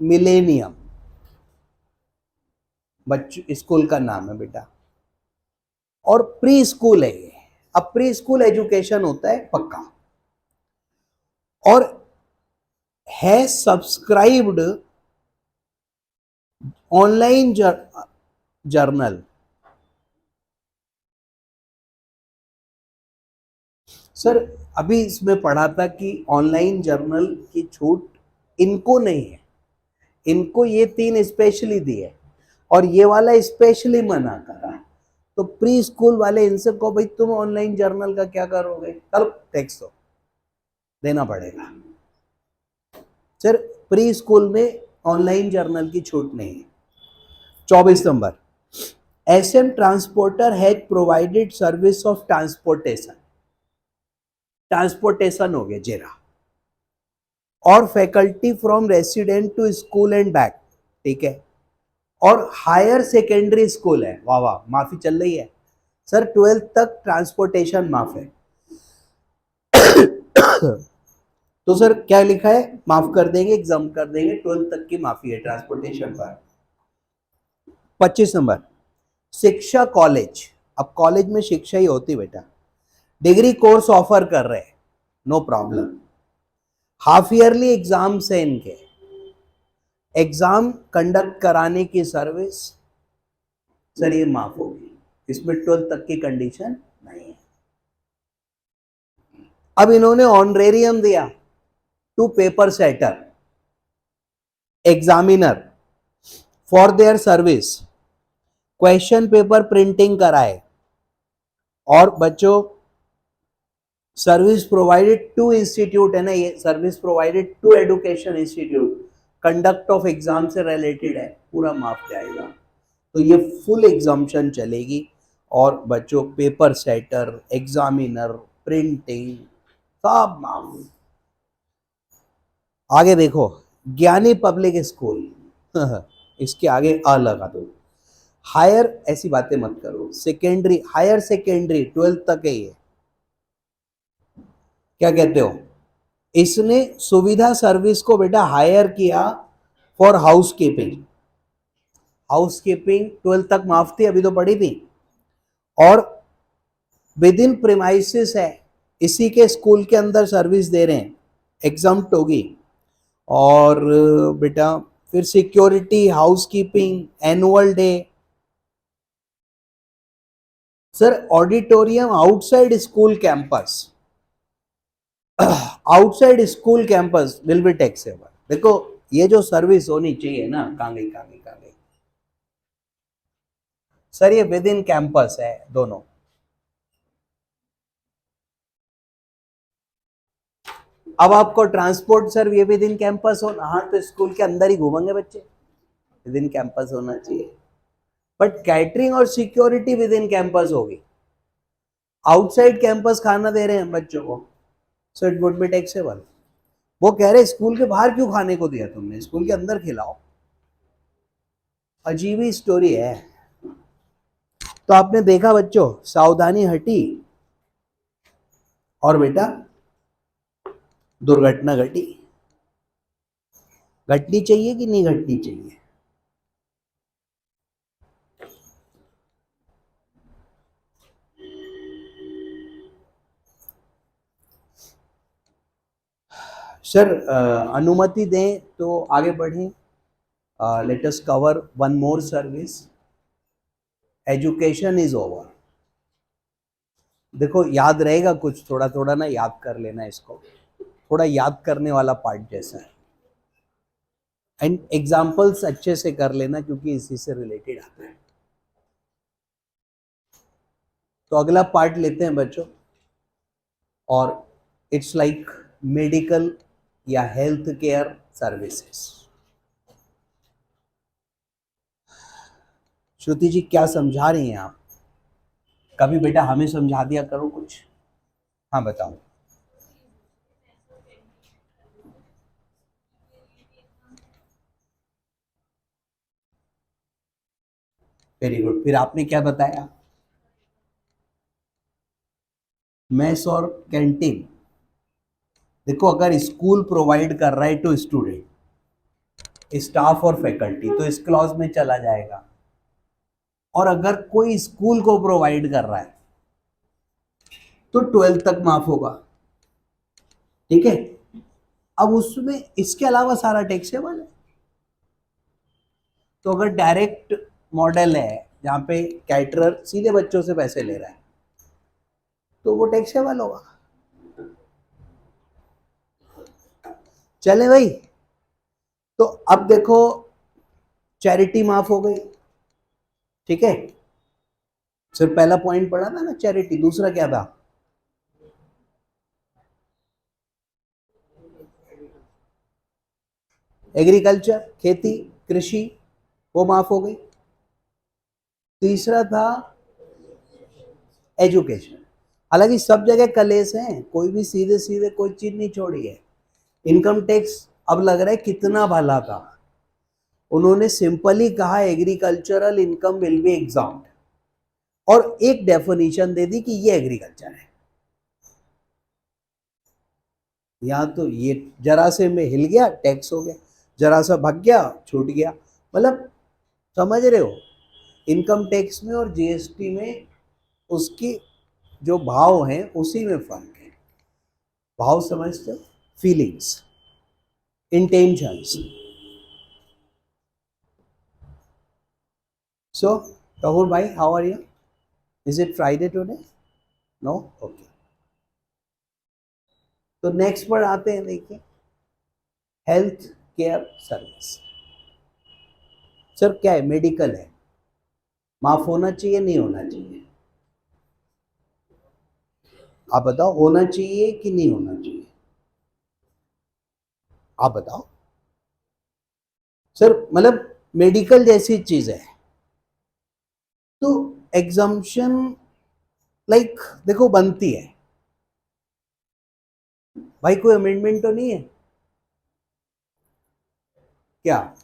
मिलेनियम बच्चों स्कूल का नाम है बेटा, और प्री स्कूल है ये। अब प्री स्कूल एजुकेशन होता है पक्का, और है सब्सक्राइब्ड ऑनलाइन जर्नल। सर अभी इसमें पढ़ा था कि ऑनलाइन जर्नल की छूट इनको नहीं है, इनको ये 3 स्पेशली दिए और ये वाला स्पेशली मना करा। तो प्री स्कूल वाले इनसे कहो भाई तुम ऑनलाइन जर्नल का क्या करोगे, चलो टैक्स तो देना पड़ेगा। सर प्री स्कूल में ऑनलाइन जर्नल की छूट नहीं है। 24 नंबर, SM transporter has provided service of transportation. Transportation हो गया जेरा, और faculty from resident to school and back. ठीक है, और हायर सेकेंडरी स्कूल है, वाह वाह माफी चल रही है सर, 12th तक ट्रांसपोर्टेशन माफ है। तो सर क्या लिखा है, माफ कर देंगे, एग्जाम कर देंगे, 12th तक की माफी है ट्रांसपोर्टेशन पर। 25 नंबर, शिक्षा कॉलेज। अब कॉलेज में शिक्षा ही होती बेटा, डिग्री कोर्स ऑफर कर रहे हैं, no problem. Half yearly exams है इनके, एग्जाम कंडक्ट कराने की सर्विस, सर ये माफ होगी, इसमें 12th तक की कंडीशन नहीं है। अब इन्होंने ऑनरेरियम दिया to paper setter, examiner for their service, question paper printing कराए, और बच्चों सर्विस प्रोवाइडेड टू इंस्टीट्यूट है ना, ये service provided to education institute, conduct of exam से रिलेटेड है, पूरा माफ जाएगा। तो ये फुल एग्जाम्शन चलेगी, और बच्चों पेपर सेटर, एग्जामिनर, प्रिंटिंग, सब माफ। आगे देखो, ज्ञानी पब्लिक स्कूल इसके आगे अ लगा दो। हायर, ऐसी बातें मत करो, सेकेंडरी, हायर सेकेंडरी 12th तक है ये। क्या कहते हो? इसने सुविधा सर्विस को बेटा हायर किया for house keeping. House keeping 12th तक माफ थी, अभी तो पढ़ी थी। और विद इन प्रीमाइसिस है, इसी के स्कूल के अंदर सर्विस दे रहे हैं, एग्जाम्प्ट होगी। और बेटा फिर security, house keeping, annual day. Sir auditorium outside school campus, outside school campus will be taxable. देखो ये जो सर्विस होनी चाहिए ना, कहाँ गई कहाँ गई कहाँ गई? सर ये विद इन कैंपस है दोनों। अब आपको ट्रांसपोर्ट सर ये विद इन कैंपस हो, हाँ तो स्कूल के अंदर ही घूमेंगे बच्चे, विद इन कैंपस होना चाहिए। बट कैटरिंग और सिक्योरिटी विद इन कैंपस होगी। आउटसाइड कैंपस खाना दे रहे हैं बच्चों को, so it would be taxable. वो कह रहे स्कूल के बाहर क्यों खाने को दिया तुमने, स्कूल के अंदर खिलाओ। अजीब ही स्टोरी है। तो आपने देखा बच्चों, सावधानी हटी और बेटा दुर्घटना घटी। घटनी चाहिए कि नहीं घटनी चाहिए? सर अनुमति दें तो आगे बढ़ें। Let us cover one more service, education is over. देखो याद रहेगा कुछ, थोड़ा थोड़ा ना याद कर लेना इसको, थोड़ा याद करने वाला पार्ट जैसा है। एंड एग्जाम्पल्स अच्छे से कर लेना क्योंकि इसी से रिलेटेड आता है। तो अगला पार्ट लेते हैं बच्चों, और इट्स लाइक मेडिकल या हेल्थ केयर सर्विसेज। श्रुति जी क्या समझा रही हैं आप? कभी बेटा हमें समझा दिया करो कुछ। हाँ बताओ। वेरी गुड, फिर आपने क्या बताया? मेस और कैंटीन। देखो अगर स्कूल प्रोवाइड कर रहा है टू स्टूडेंट, स्टाफ और फैकल्टी, तो इस क्लॉज में चला जाएगा। और अगर कोई स्कूल को प्रोवाइड कर रहा है तो 12th तक माफ होगा, ठीक है। अब उसमें इसके अलावा सारा टैक्सेबल है। तो अगर डायरेक्ट मॉडल है जहां पे कैटरर सीधे बच्चों से पैसे ले रहा है तो वो टैक्सेबल होगा। चले भाई, तो अब देखो चैरिटी माफ हो गई, ठीक है। सिर्फ पहला पॉइंट पढ़ा था ना चैरिटी, दूसरा क्या था? एग्रीकल्चर, खेती, कृषि, वो माफ हो गई। तीसरा था एजुकेशन। हालांकि सब जगह कलेश हैं, कोई भी सीधे सीधे कोई चीज नहीं छोड़ी है। इनकम टैक्स अब लग रहा है कितना भला था, उन्होंने सिंपली कहा agricultural income will be examined, और एक डेफिनेशन दे दी कि ये एग्रीकल्चर है। यहाँ तो ये जरा से में हिल गया टैक्स हो गया, जरा सा भाग गया छूट गया। मतलब समझ रहे हो, इनकम टैक्स में और जीएसटी में उसकी जो भाव हैं उसी में फर्क है। भाव समझते हो, फीलिंग्स, इंटेंशंस। सो Rahul भाई, how are you? Is it Friday today? No, okay. तो नेक्स्ट पर आते हैं, देखिए हेल्थ केयर सर्विस। सर क्या है? मेडिकल है, माफ होना चाहिए नहीं होना चाहिए? आप बताओ, होना चाहिए कि नहीं होना चाहिए? आप बताओ सर, मतलब मेडिकल जैसी चीज है तो एग्जाम्पशन लाइक देखो बनती है। भाई कोई अमेंडमेंट तो नहीं है क्या?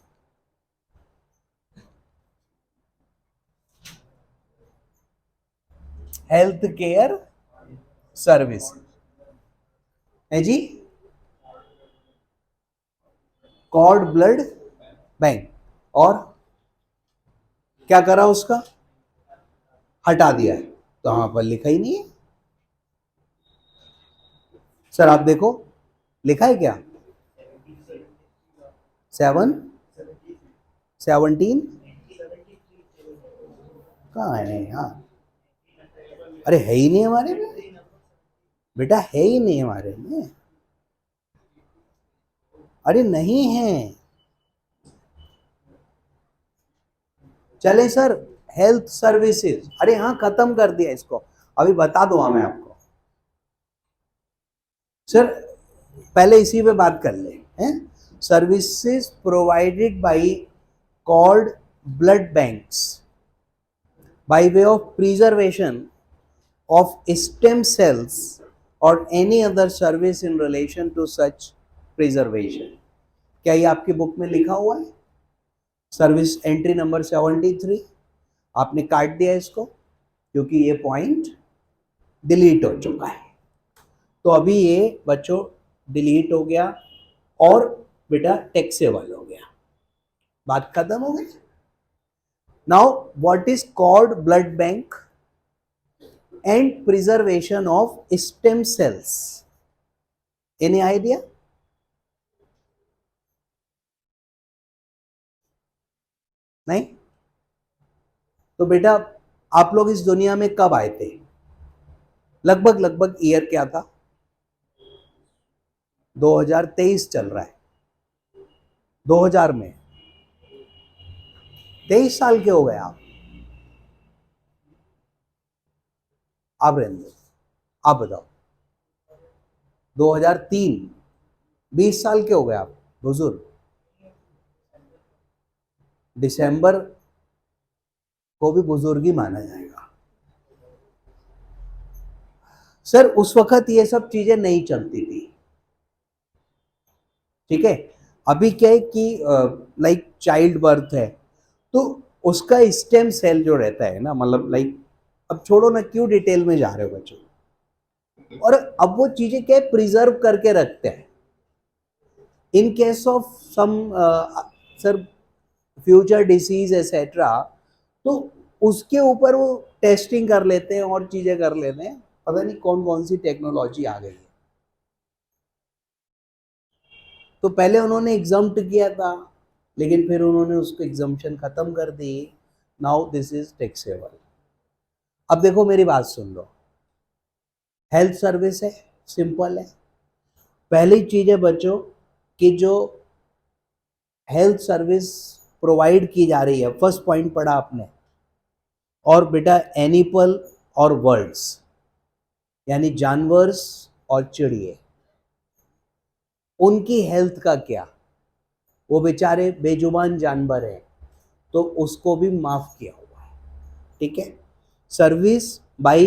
हेल्थ केयर सर्विस है जी, कॉर्ड ब्लड बैंक, और क्या करा उसका? हटा दिया है, तो वहां पर लिखा ही नहीं है। सर आप देखो, लिखा है क्या? 17 कहाँ है यहाँ? अरे है ही नहीं हमारे में बेटा, है ही नहीं हमारे में। अरे नहीं है। चले सर, हेल्थ सर्विसेज, अरे हाँ खत्म कर दिया इसको, अभी बता दूंगा मैं आपको। सर पहले इसी पे बात कर ले हैं। Services provided bye called blood banks bye way of preservation of stem cells or any other service in relation to such preservation। क्या ये आपकी बुक में लिखा हुआ है? Service entry number 73। आपने काट दिया इसको क्योंकि ये पॉइंट डिलीट हो चुका है। तो अभी ये बच्चों डिलीट हो गया और बेटा टैक्सेबल हो गया, बात खत्म हो गई। Now what is called blood bank and preservation of stem cells? Any idea? नहीं? तो बेटा आप लोग इस दुनिया में कब आए थे? लगभग ईयर क्या था? 2023 चल रहा है, 2000 में 23 साल के हो गए आप रहने दो, आप बताओ। 2003, 20 साल के हो गए आप बुजुर्ग। दिसंबर को भी बुजुर्ग ही माना जाएगा। सर उस वक्त ये सब चीजें नहीं चलती थी, ठीक है। अभी क्या है कि लाइक चाइल्ड बर्थ है तो उसका स्टेम सेल जो रहता है ना, मतलब लाइक, अब छोड़ो ना, क्यों डिटेल में जा रहे हो बच्चों। और अब वो चीजें क्या है, प्रिजर्व करके रखते हैं in case of some sir future disease etcetera, तो उसके ऊपर वो टेस्टिंग कर लेते हैं और चीजें कर लेते हैं। पता नहीं कौन कौन सी टेक्नोलॉजी आ गई है। तो पहले उन्होंने एग्जम्प्ट किया था, लेकिन फिर उन्होंने उसको एग्जम्पशन खत्म कर दी। Now this is taxable. अब देखो मेरी बात सुन लो, हेल्थ सर्विस है, सिंपल है। पहली चीज है बच्चों कि जो हेल्थ सर्विस प्रोवाइड की जा रही है, फर्स्ट पॉइंट पढ़ा आपने, और बेटा एनिमल और बर्ड्स यानी जानवर्स और चिड़िए, उनकी हेल्थ का क्या? वो बेचारे बेजुबान जानवर हैं तो उसको भी माफ किया हुआ है, ठीक है। Service by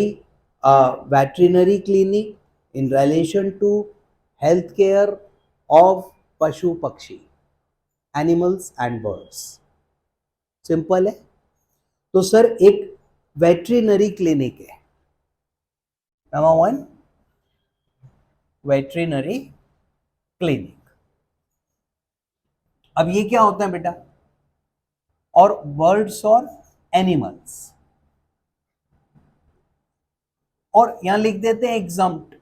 veterinary clinic in relation to health care of पशु पक्षी, एनिमल्स एंड बर्ड्स, सिंपल है। तो सर एक वेटरिनरी क्लिनिक है, नंबर 1 वेटरिनरी क्लिनिक। अब ये क्या होता है बेटा? और बर्ड्स और एनिमल्स, और यहां लिख देते हैं एग्जम्प्ट,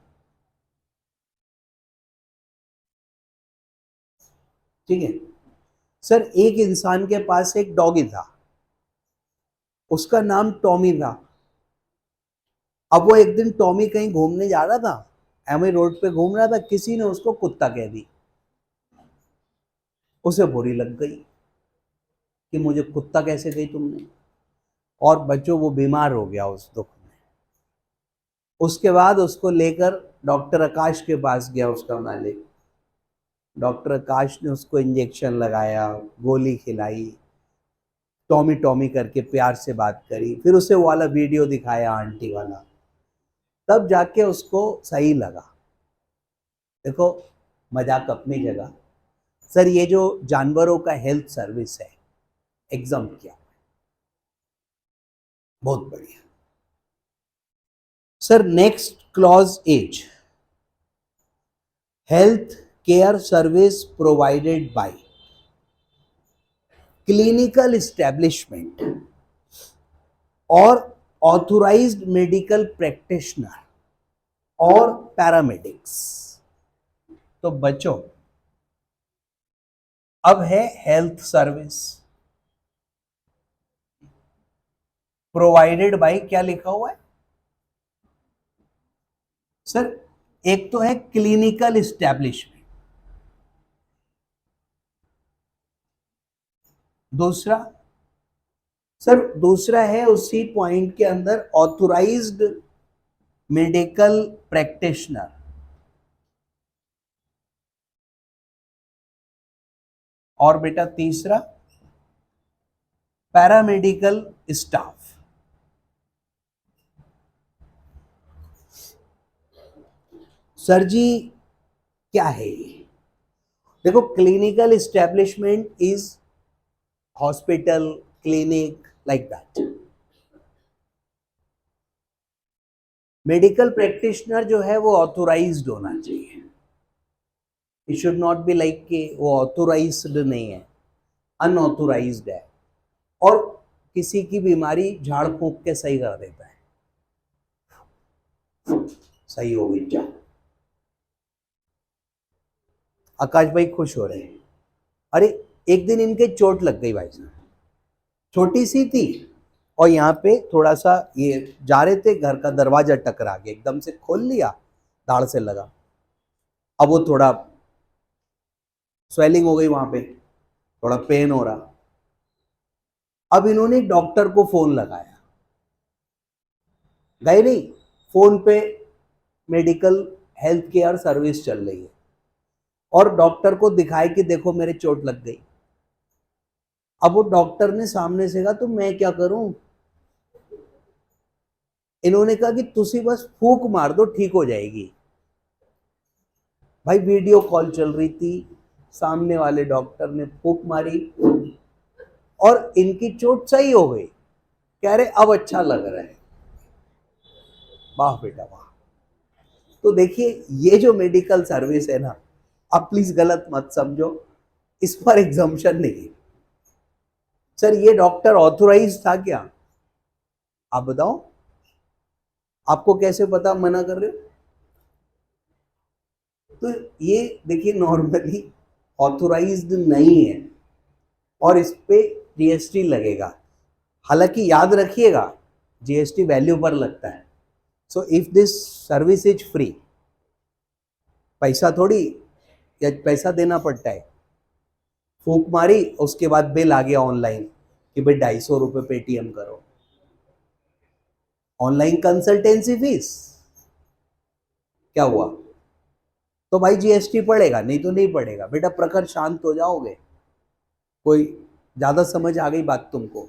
ठीक है। सर एक इंसान के पास एक डॉगी था, उसका नाम टॉमी था। अब वो एक दिन टॉमी कहीं घूमने जा रहा था, एमए रोड पे घूम रहा था, किसी ने उसको कुत्ता कह दी। उसे बुरी लग गई कि मुझे कुत्ता कैसे कही तुमने, और बच्चों वो बीमार हो गया उस दुख में। उसके बाद उसको लेकर डॉक्टर आकाश के पास गया उसका मालिक। डॉक्टर आकाश ने उसको इंजेक्शन लगाया, गोली खिलाई, टॉमी टॉमी करके प्यार से बात करी, फिर उसे वो वाला वीडियो दिखाया आंटी वाला, तब जाके उसको सही लगा। देखो मजाक अपनी जगह, सर ये जो जानवरों का हेल्थ सर्विस है एग्जाम किया, बहुत बढ़िया। Sir next clause as, health care service provided by clinical establishment और ऑथोराइज्ड मेडिकल प्रैक्टिशनर और पैरामेडिक्स। तो बच्चों अब है हेल्थ सर्विस प्रोवाइडेड बाय, क्या लिखा हुआ है सर? एक तो है क्लिनिकल एस्टेब्लिशमेंट, दूसरा सर दूसरा है उसी पॉइंट के अंदर ऑथोराइज्ड मेडिकल प्रैक्टिशनर, और बेटा तीसरा पैरामेडिकल स्टाफ। सर जी क्या है ये? देखो clinical establishment is hospital, clinic, like that. Medical practitioner जो है वो ऑथोराइज्ड होना चाहिए, it should not be like कि वो ऑथोराइज्ड नहीं है, अनऑथोराइज्ड है और किसी की बीमारी झाड़ फूंक के सही कर देता है। सही हो गई क्या? आकाश भाई खुश हो रहे हैं। अरे एक दिन इनके चोट लग गई भाई साहब, छोटी सी थी और यहाँ पे थोड़ा सा ये जा रहे थे, घर का दरवाजा टकरा गया, एकदम से खोल लिया, दाढ़ से लगा। अब वो थोड़ा स्वेलिंग हो गई, वहां पे थोड़ा पेन हो रहा। अब इन्होंने डॉक्टर को फोन लगाया, गए नहीं, फोन पे मेडिकल हेल्थ केयर सर्विस चल रही है और डॉक्टर को दिखाए कि देखो मेरे चोट लग गई। अब वो डॉक्टर ने सामने से कहा तो मैं क्या करूं? इन्होंने कहा कि तुसी बस फूंक मार दो ठीक हो जाएगी। भाई वीडियो कॉल चल रही थी, सामने वाले डॉक्टर ने फूंक मारी और इनकी चोट सही हो गई। कह रहे अब अच्छा लग रहा है। वाह बेटा वाह। तो देखिए ये जो मेडिकल सर्विस है ना, आप प्लीज गलत मत समझो, इस पर एग्जाम्पशन नहीं। सर ये डॉक्टर ऑथोराइज था क्या? आप बताओ, आपको कैसे पता मना कर रहे हो? तो ये देखिए नॉर्मली ऑथोराइज्ड नहीं है और इस पे जीएसटी लगेगा। हालांकि याद रखिएगा जीएसटी वैल्यू पर लगता है। So if this service is free, पैसा थोड़ी या पैसा देना पड़ता है। फूंक मारी उसके बाद बिल आ गया ऑनलाइन कि भाई 250 रुपये पेटीएम करो, ऑनलाइन कंसल्टेंसी फीस, क्या हुआ? तो भाई जीएसटी पड़ेगा, नहीं तो नहीं पड़ेगा। बेटा प्रखर शांत हो जाओगे, कोई ज्यादा समझ आ गई बात तुमको?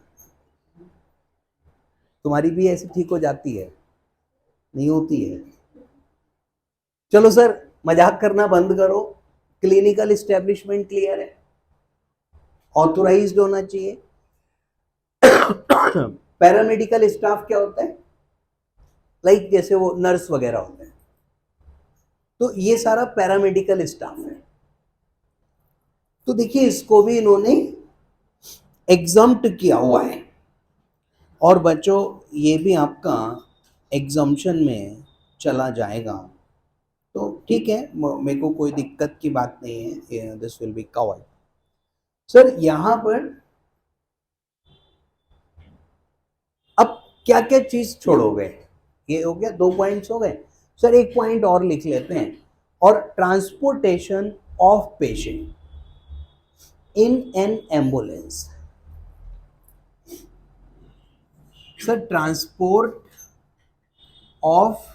तुम्हारी भी ऐसे ठीक हो जाती है? नहीं होती है। चलो सर मजाक करना बंद करो, क्लिनिकल एस्टेब्लिशमेंट क्लियर है, ऑथोराइज्ड होना चाहिए। पैरामेडिकल स्टाफ क्या होता है? लाइक जैसे वो नर्स वगैरह होते हैं, तो ये सारा पैरामेडिकल स्टाफ है। तो देखिए इसको भी इन्होंने एग्जम्प्ट किया हुआ है और बच्चों ये भी आपका एग्जम्पशन में चला जाएगा, तो ठीक है, मेरे को कोई दिक्कत की बात नहीं है, this will be covered. Sir यहां पर अब क्या क्या चीज छोड़ोगे? ये हो गया, 2 पॉइंट्स हो गए। सर एक पॉइंट और लिख लेते हैं, और transportation of patient in an ambulance. Sir transport of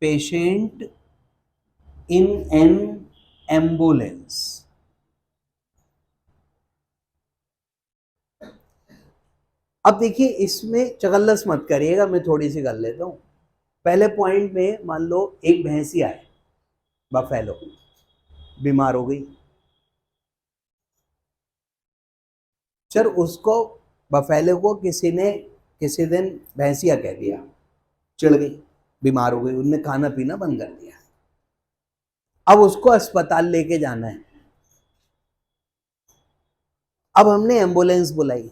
patient in an ambulance. अब देखिए इसमें चगल्लस मत करिएगा, मैं थोड़ी सी कर लेता हूं। पहले पॉइंट में मान लो एक भैंसिया है, बफेलो बीमार हो गई। सर उसको बफेलो को किसी ने किसी दिन भैंसिया कह दिया, चिढ़ गई, बीमार हो गई, उनने खाना पीना बंद कर दिया। अब उसको अस्पताल लेके जाना है। अब हमने एम्बुलेंस बुलाई।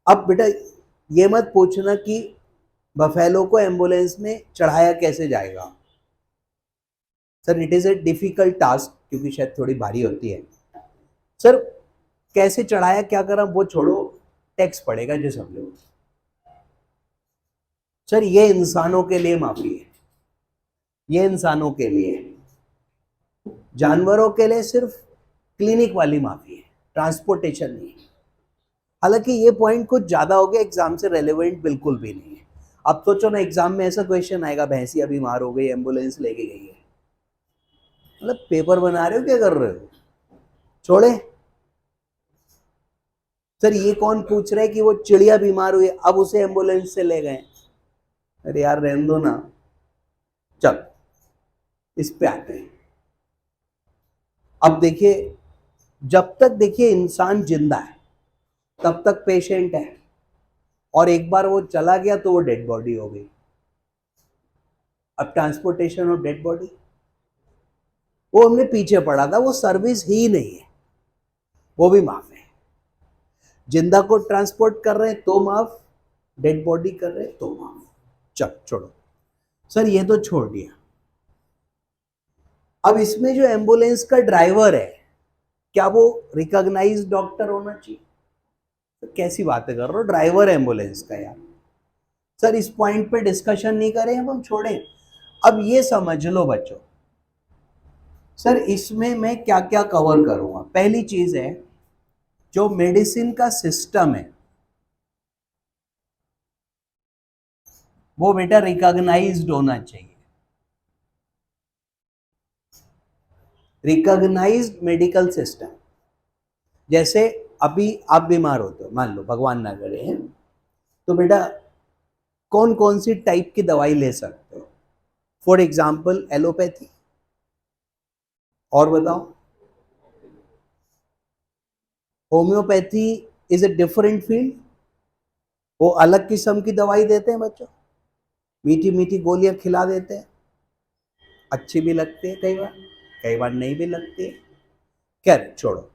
अब बेटा ये मत पूछना कि बफेलो को एम्बुलेंस में चढ़ाया कैसे जाएगा। Sir it is a difficult task, क्योंकि शायद थोड़ी भारी होती है। सर कैसे चढ़ाया क्या करा वो छोड़ो, टैक्स पड़ेगा जो सब लोग। सर ये इंसानों के लिए माफी है, ये इंसानों के लिए, जानवरों के लिए सिर्फ क्लिनिक वाली माफी है, ट्रांसपोर्टेशन नहीं। हालांकि ये पॉइंट कुछ ज्यादा हो गया, एग्जाम से रेलेवेंट बिल्कुल भी नहीं है। अब सोचो ना एग्जाम में ऐसा क्वेश्चन आएगा, भैंसिया बीमार हो गई, एम्बुलेंस लेके गई है, मतलब पेपर बना रहे हो क्या कर रहे हो, छोड़े। सर ये कौन पूछ रहा है कि वो चिड़िया बीमार हुई अब उसे एम्बुलेंस से ले गए। अरे यार रहने दो ना। चल इस पे आते हैं। अब देखिए, जब तक देखिए इंसान जिंदा है तब तक पेशेंट है, और एक बार वो चला गया तो वो डेड बॉडी हो गई। अब ट्रांसपोर्टेशन ऑफ डेड बॉडी वो हमने पीछे पढ़ा था, वो सर्विस ही नहीं है, वो भी माफ है। जिंदा को ट्रांसपोर्ट कर रहे हैं तो माफ, डेड बॉडी कर रहे हैं तो माफ। चल छोड़ो। सर ये तो छोड़ दिया। अब इसमें जो एम्बुलेंस का ड्राइवर है, क्या वो रिकॉग्नाइज्ड डॉक्टर होना चाहिए? तो कैसी बातें कर रहे हो, ड्राइवर एम्बुलेंस का यार। सर इस पॉइंट पे डिस्कशन नहीं करें, हम छोड़ें। अब ये समझ लो बच्चों, सर इसमें मैं क्या क्या कवर करूंगा। पहली चीज है, जो मेडिसिन का सिस्टम है वो बेटा रिकॉग्नाइज्ड होना चाहिए। रिकॉग्नाइज्ड मेडिकल सिस्टम, जैसे अभी आप बीमार होते हो, मान लो भगवान ना करे हैं, तो बेटा कौन कौन सी टाइप की दवाई ले सकते हो? फॉर एग्जाम्पल एलोपैथी, और बताओ। Homeopathy is a different field, वो अलग किस्म की दवाई देते हैं बच्चों, मीठी मीठी गोलियां खिला देते हैं, अच्छी भी लगती है कई बार नहीं भी लगती है, खैर छोड़ो।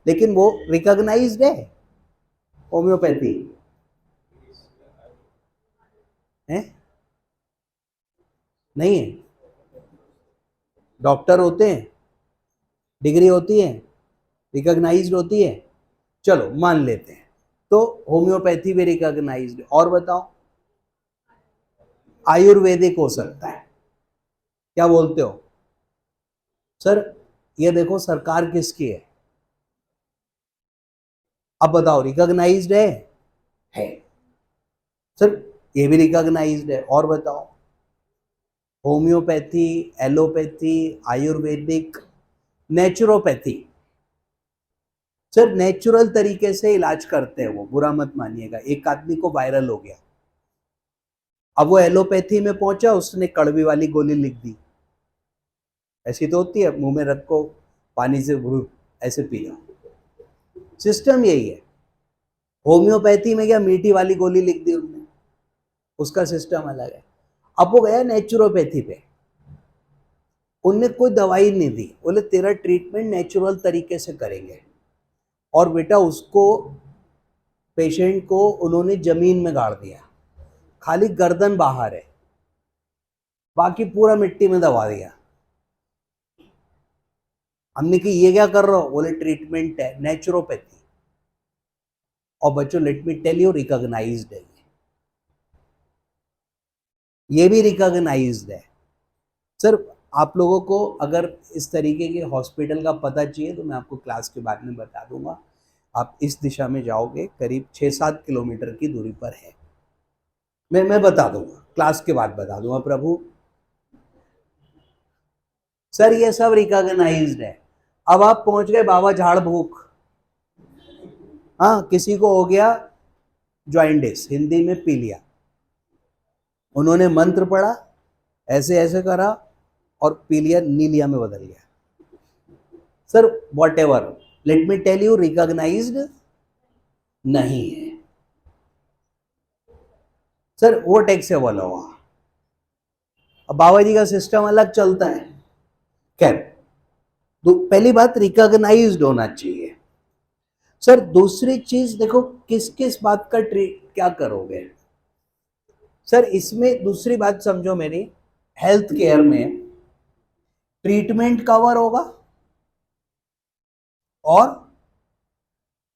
लेकिन वो रिकॉग्नाइज्ड है होम्योपैथी है? नहीं है। डॉक्टर होते हैं, डिग्री होती है, रिकॉग्नाइज्ड होती है, चलो मान लेते हैं, तो होम्योपैथी भी रिकॉग्नाइज्ड है। और बताओ, आयुर्वेदिक हो सकता है, क्या बोलते हो? सर ये देखो सरकार किसकी है, अब बताओ रिकॉग्नाइज्ड है। सर ये भी रिकॉग्नाइज्ड है। और बताओ, homeopathy, allopathy, Ayurvedic, naturopathy. Sir natural तरीके से इलाज करते हैं वो, बुरा मत मानिएगा। एक आदमी को वायरल हो गया, अब वो एलोपैथी में पहुंचा, उसने कड़वी वाली गोली लिख दी, ऐसी तो होती है, मुंह में रखो पानी से ऐसे पिया, सिस्टम यही है। होम्योपैथी में क्या मीठी वाली गोली लिख दी उन्होंने, उसका सिस्टम अलग है। अब वो गया नेचुरोपैथी पे, उनने कोई दवाई नहीं दी, बोले तेरा ट्रीटमेंट नेचुरल तरीके से करेंगे। और बेटा उसको, पेशेंट को उन्होंने जमीन में गाड़ दिया, खाली गर्दन बाहर है, बाकी पूरा मिट्टी में दबा दिया। हमने कि ये क्या कर रहे हो, बोले ट्रीटमेंट है नेचुरोपैथी। और बच्चों let me tell you, recognised है, ये भी रिकॉग्नाइज्ड है। सर आप लोगों को अगर इस तरीके के हॉस्पिटल का पता चाहिए तो मैं आपको क्लास के बाद में बता दूंगा। आप इस दिशा में जाओगे, करीब 6-7 किलोमीटर की दूरी पर है, मैं बता दूंगा, क्लास के बाद बता दूंगा प्रभु। सर ये सब रिकॉग्नाइज्ड है। अब आप पहुंच गए बाबा झाड़ भूख, हाँ किसी को हो गया जॉइंडिस, हिंदी में पीलिया, उन्होंने मंत्र पढ़ा, ऐसे ऐसे करा और पीलिया नीलिया में बदल गया। Sir whatever, let me tell you, recognised नहीं है। सर वो टैक्सेबल होगा। अब बाबा जी का सिस्टम अलग चलता है। खैर, तो पहली बात रिकॉग्नाइज्ड होना चाहिए। सर दूसरी चीज देखो, किस किस बात का ट्रीट क्या करोगे। सर इसमें दूसरी बात समझो मेरी, हेल्थ केयर में ट्रीटमेंट कवर होगा और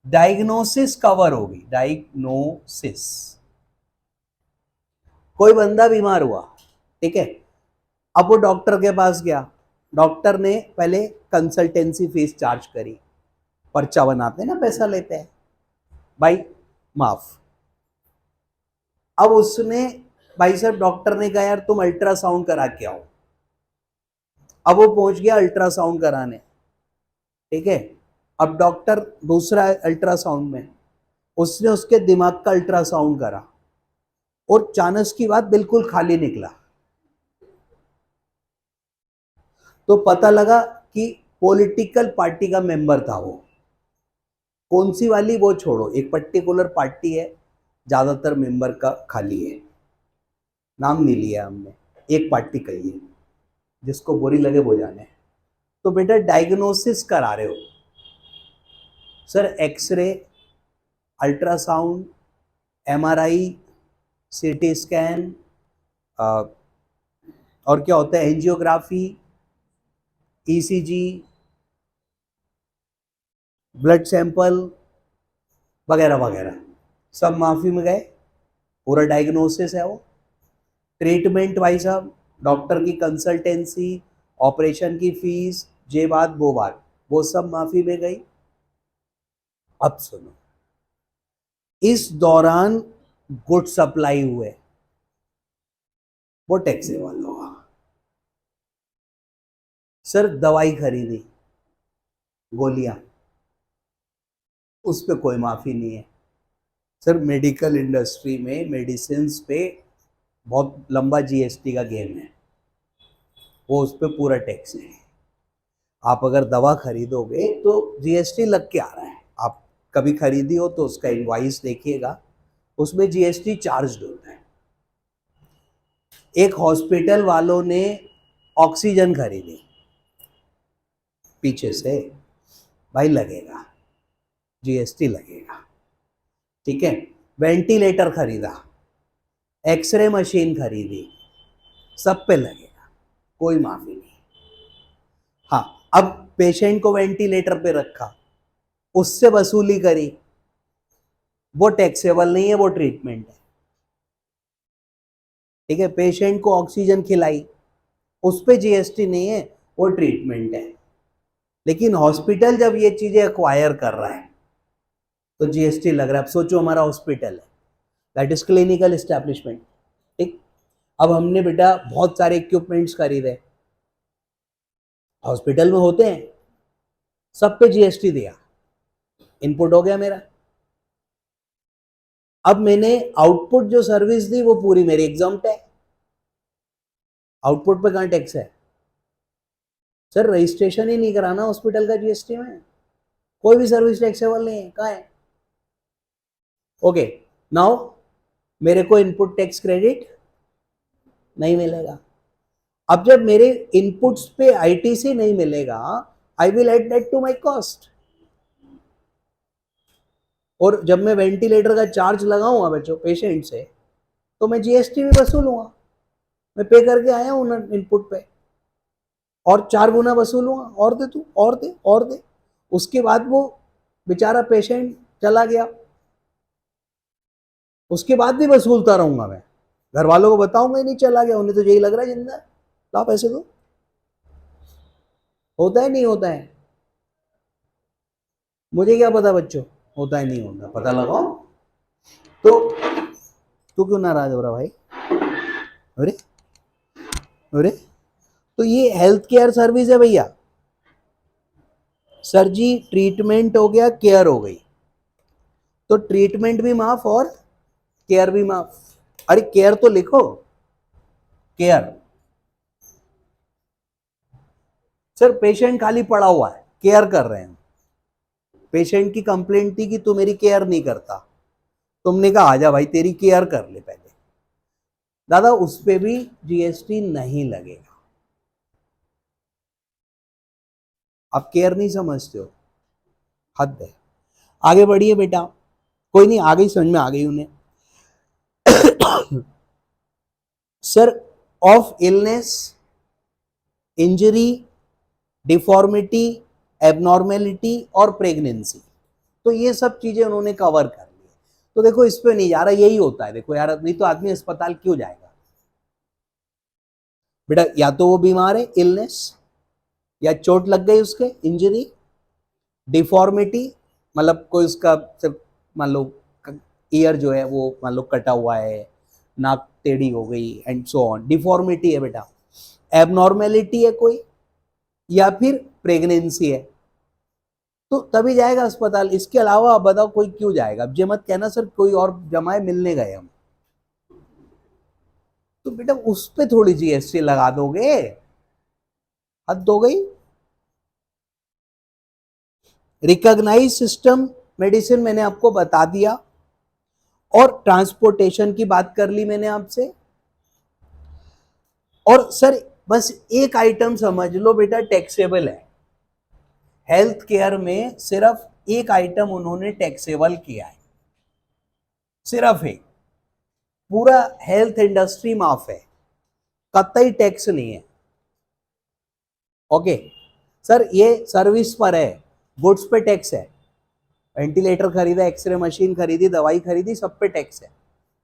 डायग्नोसिस कवर होगी। डायग्नोसिस, कोई बंदा बीमार हुआ, ठीक है, अब वो डॉक्टर के पास गया, डॉक्टर ने पहले कंसल्टेंसी फीस चार्ज करी, पर्चा बनाते हैं ना, पैसा लेते हैं भाई, माफ। अब उसने, भाई साहब डॉक्टर ने कहा यार तुम अल्ट्रासाउंड करा के आओ। अब वो पहुंच गया अल्ट्रासाउंड कराने, ठीक है। अब डॉक्टर दूसरा अल्ट्रासाउंड में, उसने उसके दिमाग का अल्ट्रासाउंड करा और चाणक्य की बात बिल्कुल खाली निकला। तो पता लगा कि पॉलिटिकल पार्टी का मेंबर था वो। कौन सी वाली वो छोड़ो, एक पर्टिकुलर पार्टी है, ज्यादातर मेंबर का खाली है, नाम नहीं लिया हमने, एक पार्टी कही है, जिसको बुरी लगे वो जाने। तो बेटा डायग्नोसिस करा रहे हो, sir x-ray, ultrasound, MRI, CT scan, और क्या होता है, एंजियोग्राफी, ईसीजी, ब्लड सैंपल वगैरह वगैरह, सब माफी में गए। पूरा डायग्नोसिस है वो। ट्रीटमेंट भाई साहब, डॉक्टर की कंसल्टेंसी, ऑपरेशन की फीस, ये बात वो बात, वो सब माफी में गई। अब सुनो, इस दौरान गुड सप्लाई हुए, वो टैक्सेबल होगा। सर दवाई खरीदी, गोलियां, उस पर कोई माफी नहीं है। सर मेडिकल इंडस्ट्री में मेडिसिन पे बहुत लंबा जीएसटी का गेम है, वो उस पर पूरा टैक्स है। आप अगर दवा खरीदोगे तो जीएसटी लग के आ रहा है, आप कभी खरीदी हो तो उसका इनवॉइस देखिएगा, उसमें जीएसटी चार्ज होता है। एक हॉस्पिटल वालों ने ऑक्सीजन खरीदी, पीछे से भाई लगेगा, जीएसटी लगेगा, ठीक है। वेंटिलेटर खरीदा, एक्सरे मशीन खरीदी, सब पे लगेगा, कोई माफी नहीं। हाँ, अब पेशेंट को वेंटिलेटर पे रखा, उससे वसूली करी, वो टैक्सेबल नहीं है, वो ट्रीटमेंट है, ठीक है। पेशेंट को ऑक्सीजन खिलाई, उस पे जीएसटी नहीं है, वो ट्रीटमेंट है। लेकिन हॉस्पिटल जब ये चीजें एक्वायर कर रहा है तो जीएसटी लग रहा है। अब सोचो हमारा हॉस्पिटल है, दैट इज क्लिनिकल एस्टेब्लिशमेंट, ठीक। अब हमने बेटा बहुत सारे इक्विपमेंट्स खरीदे, हॉस्पिटल में होते हैं, सब पे जीएसटी दिया, इनपुट हो गया मेरा। अब मैंने आउटपुट जो सर्विस दी वो पूरी मेरी एग्जम्प्ट है, आउटपुट पे कहां टैक्स है। सर रजिस्ट्रेशन ही नहीं कराना हॉस्पिटल का जीएसटी में, कोई भी सर्विस टैक्सेबल नहीं है, कहां है। ओके, नाउ मेरे को इनपुट टैक्स क्रेडिट नहीं मिलेगा। अब जब मेरे इनपुट्स पे आईटीसी नहीं मिलेगा, I will add that to my cost. और जब मैं वेंटिलेटर का चार्ज लगाऊंगा बच्चों पेशेंट से, तो मैं जीएसटी भी वसूलूंगा, मैं पे करके आया हूं ना इनपुट पे, और 4 गुना वसूलूंगा, और दे तू, और दे, और दे। उसके बाद वो बेचारा पेशेंट चला गया, उसके बाद भी वसूलता रहूंगा मैं, घर वालों को बताऊंगा ही नहीं चला गया, उन्हें तो यही लग रहा है जिंदा है, लाओ पैसे दो। होता है नहीं होता है, मुझे क्या पता बच्चों, होता है नहीं होता, पता लगाओ। तो तू क्यों नाराज हो रहा भाई, अरे अरे, तो ये हेल्थ केयर सर्विस है भैया। सर जी ट्रीटमेंट हो गया, केयर हो गई, तो ट्रीटमेंट भी माफ और केयर भी माफ। अरे केयर तो लिखो, केयर, सर पेशेंट खाली पड़ा हुआ है, केयर कर रहे हैं, पेशेंट की कंप्लेंट थी कि तू मेरी केयर नहीं करता, तुमने कहा आजा भाई तेरी केयर कर ले पहले, दादा उस पे भी जीएसटी नहीं लगेगा। आप केयर नहीं समझते हो, हद है। आगे बढ़िए बेटा, कोई नहीं, आ गई समझ में, आ गई उन्हें। Sir of illness, injury, deformity, abnormality और प्रेगनेंसी, तो ये सब चीजें उन्होंने कवर कर ली। तो देखो इस पे नहीं जा रहा, यही होता है, देखो यार नहीं तो आदमी अस्पताल क्यों जाएगा बेटा, या तो वो बीमार है इलनेस, या चोट लग गई उसके इंजरी, डिफॉर्मिटी मतलब कोई उसका सिर्फ मान लो ईयर जो है वो मान लो कटा हुआ है, नाक टेढ़ी हो गई एंड सो ऑन, डिफॉर्मिटी है बेटा, एबनॉर्मेलिटी है कोई, या फिर प्रेगनेंसी है, तो तभी जाएगा अस्पताल। इसके अलावा आप बताओ कोई क्यों जाएगा? अब ये मत कहना सर कोई और जमाए मिलने गए हम, तो बेटा उस पे थोड़ी जीएसटी लगा दोगे, हद हो गई। रिकॉग्नाइज सिस्टम मेडिसिन मैंने आपको बता दिया, और ट्रांसपोर्टेशन की बात कर ली मैंने आपसे। और सर बस एक आइटम समझ लो बेटा, टैक्सेबल है, हेल्थ केयर में सिर्फ एक आइटम उन्होंने टैक्सेबल किया है, सिर्फ एक, पूरा हेल्थ इंडस्ट्री माफ है, कतई टैक्स नहीं है। ओके सर, ये सर्विस पर है, गुड्स पे टैक्स है, वेंटिलेटर खरीदा, एक्सरे मशीन खरीदी, दवाई खरीदी, सब पे टैक्स है,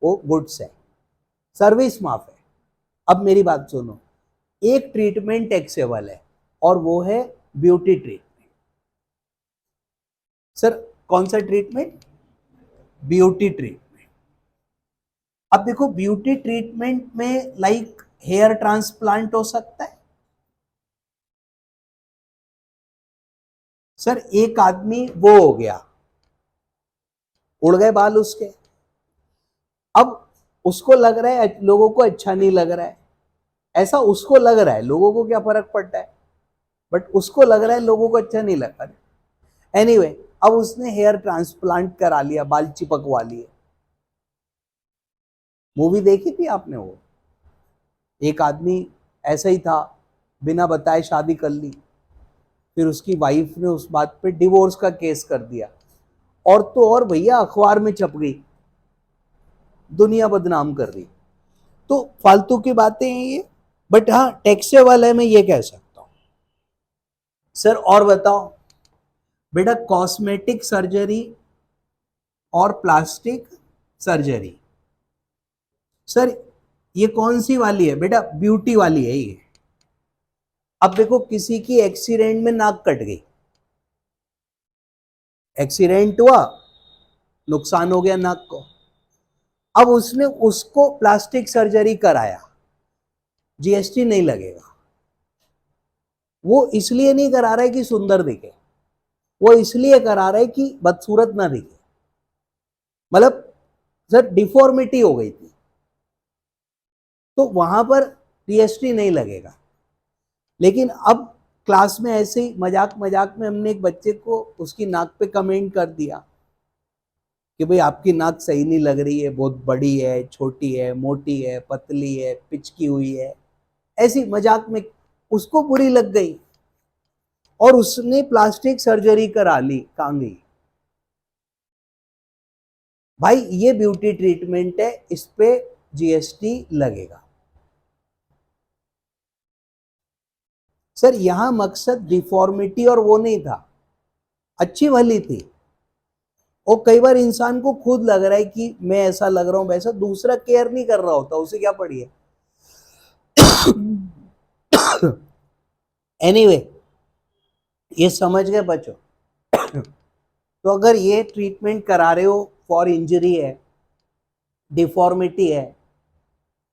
वो गुड्स है, सर्विस माफ है। अब मेरी बात सुनो, एक ट्रीटमेंट टैक्सेबल है और वो है ब्यूटी ट्रीटमेंट। सर कौन सा ट्रीटमेंट? Beauty treatment. अब देखो ब्यूटी ट्रीटमेंट में लाइक हेयर ट्रांसप्लांट हो सकता है। सर एक आदमी वो हो गया, उड़ गए बाल उसके, अब उसको लग रहा है लोगों को अच्छा नहीं लग रहा है, ऐसा उसको लग रहा है, लोगों को क्या फर्क पड़ता है, बट उसको लग रहा है लोगों को अच्छा नहीं लग रहा है। एनीवे अब उसने हेयर ट्रांसप्लांट करा लिया, बाल चिपकवा लिए। मूवी देखी थी आपने वो, एक आदमी ऐसा ही था, बिना बताए शादी कर ली, फिर उसकी वाइफ ने उस बात पे डिवोर्स का केस कर दिया, और तो और भैया अखबार में छप गई, दुनिया बदनाम कर रही। तो फालतू की बातें हैं ये, बट हाँ टैक्सेबल है, मैं ये कह सकता हूं। सर और बताओ बेटा, कॉस्मेटिक सर्जरी और प्लास्टिक सर्जरी, सर ये कौन सी वाली है बेटा? ब्यूटी वाली है ये। अब देखो किसी की एक्सीडेंट में नाक कट गई, एक्सीडेंट हुआ, नुकसान हो गया नाक को, अब उसने उसको प्लास्टिक सर्जरी कराया, जीएसटी नहीं लगेगा। वो इसलिए नहीं करा रहा है कि सुंदर दिखे, वो इसलिए करा रहा है कि बदसूरत ना दिखे, मतलब सर डिफॉर्मिटी हो गई थी, तो वहां पर जीएसटी नहीं लगेगा। लेकिन अब क्लास में ऐसे ही मजाक मजाक में हमने एक बच्चे को उसकी नाक पे कमेंट कर दिया कि भाई आपकी नाक सही नहीं लग रही है, बहुत बड़ी है, छोटी है, मोटी है, पतली है, पिचकी हुई है, ऐसी मजाक में उसको बुरी लग गई और उसने प्लास्टिक सर्जरी करा ली कांगी। भाई ये ब्यूटी ट्रीटमेंट है, इस पे जीएसटी लगेगा। सर यहां मकसद डिफॉर्मिटी और वो नहीं था, अच्छी भली थी, और कई बार इंसान को खुद लग रहा है कि मैं ऐसा लग रहा हूं वैसा, दूसरा केयर नहीं कर रहा होता, उसे क्या पड़ी है। एनीवे ये समझ गए बच्चों। तो अगर ये ट्रीटमेंट करा रहे हो फॉर इंजरी है, डिफॉर्मिटी है,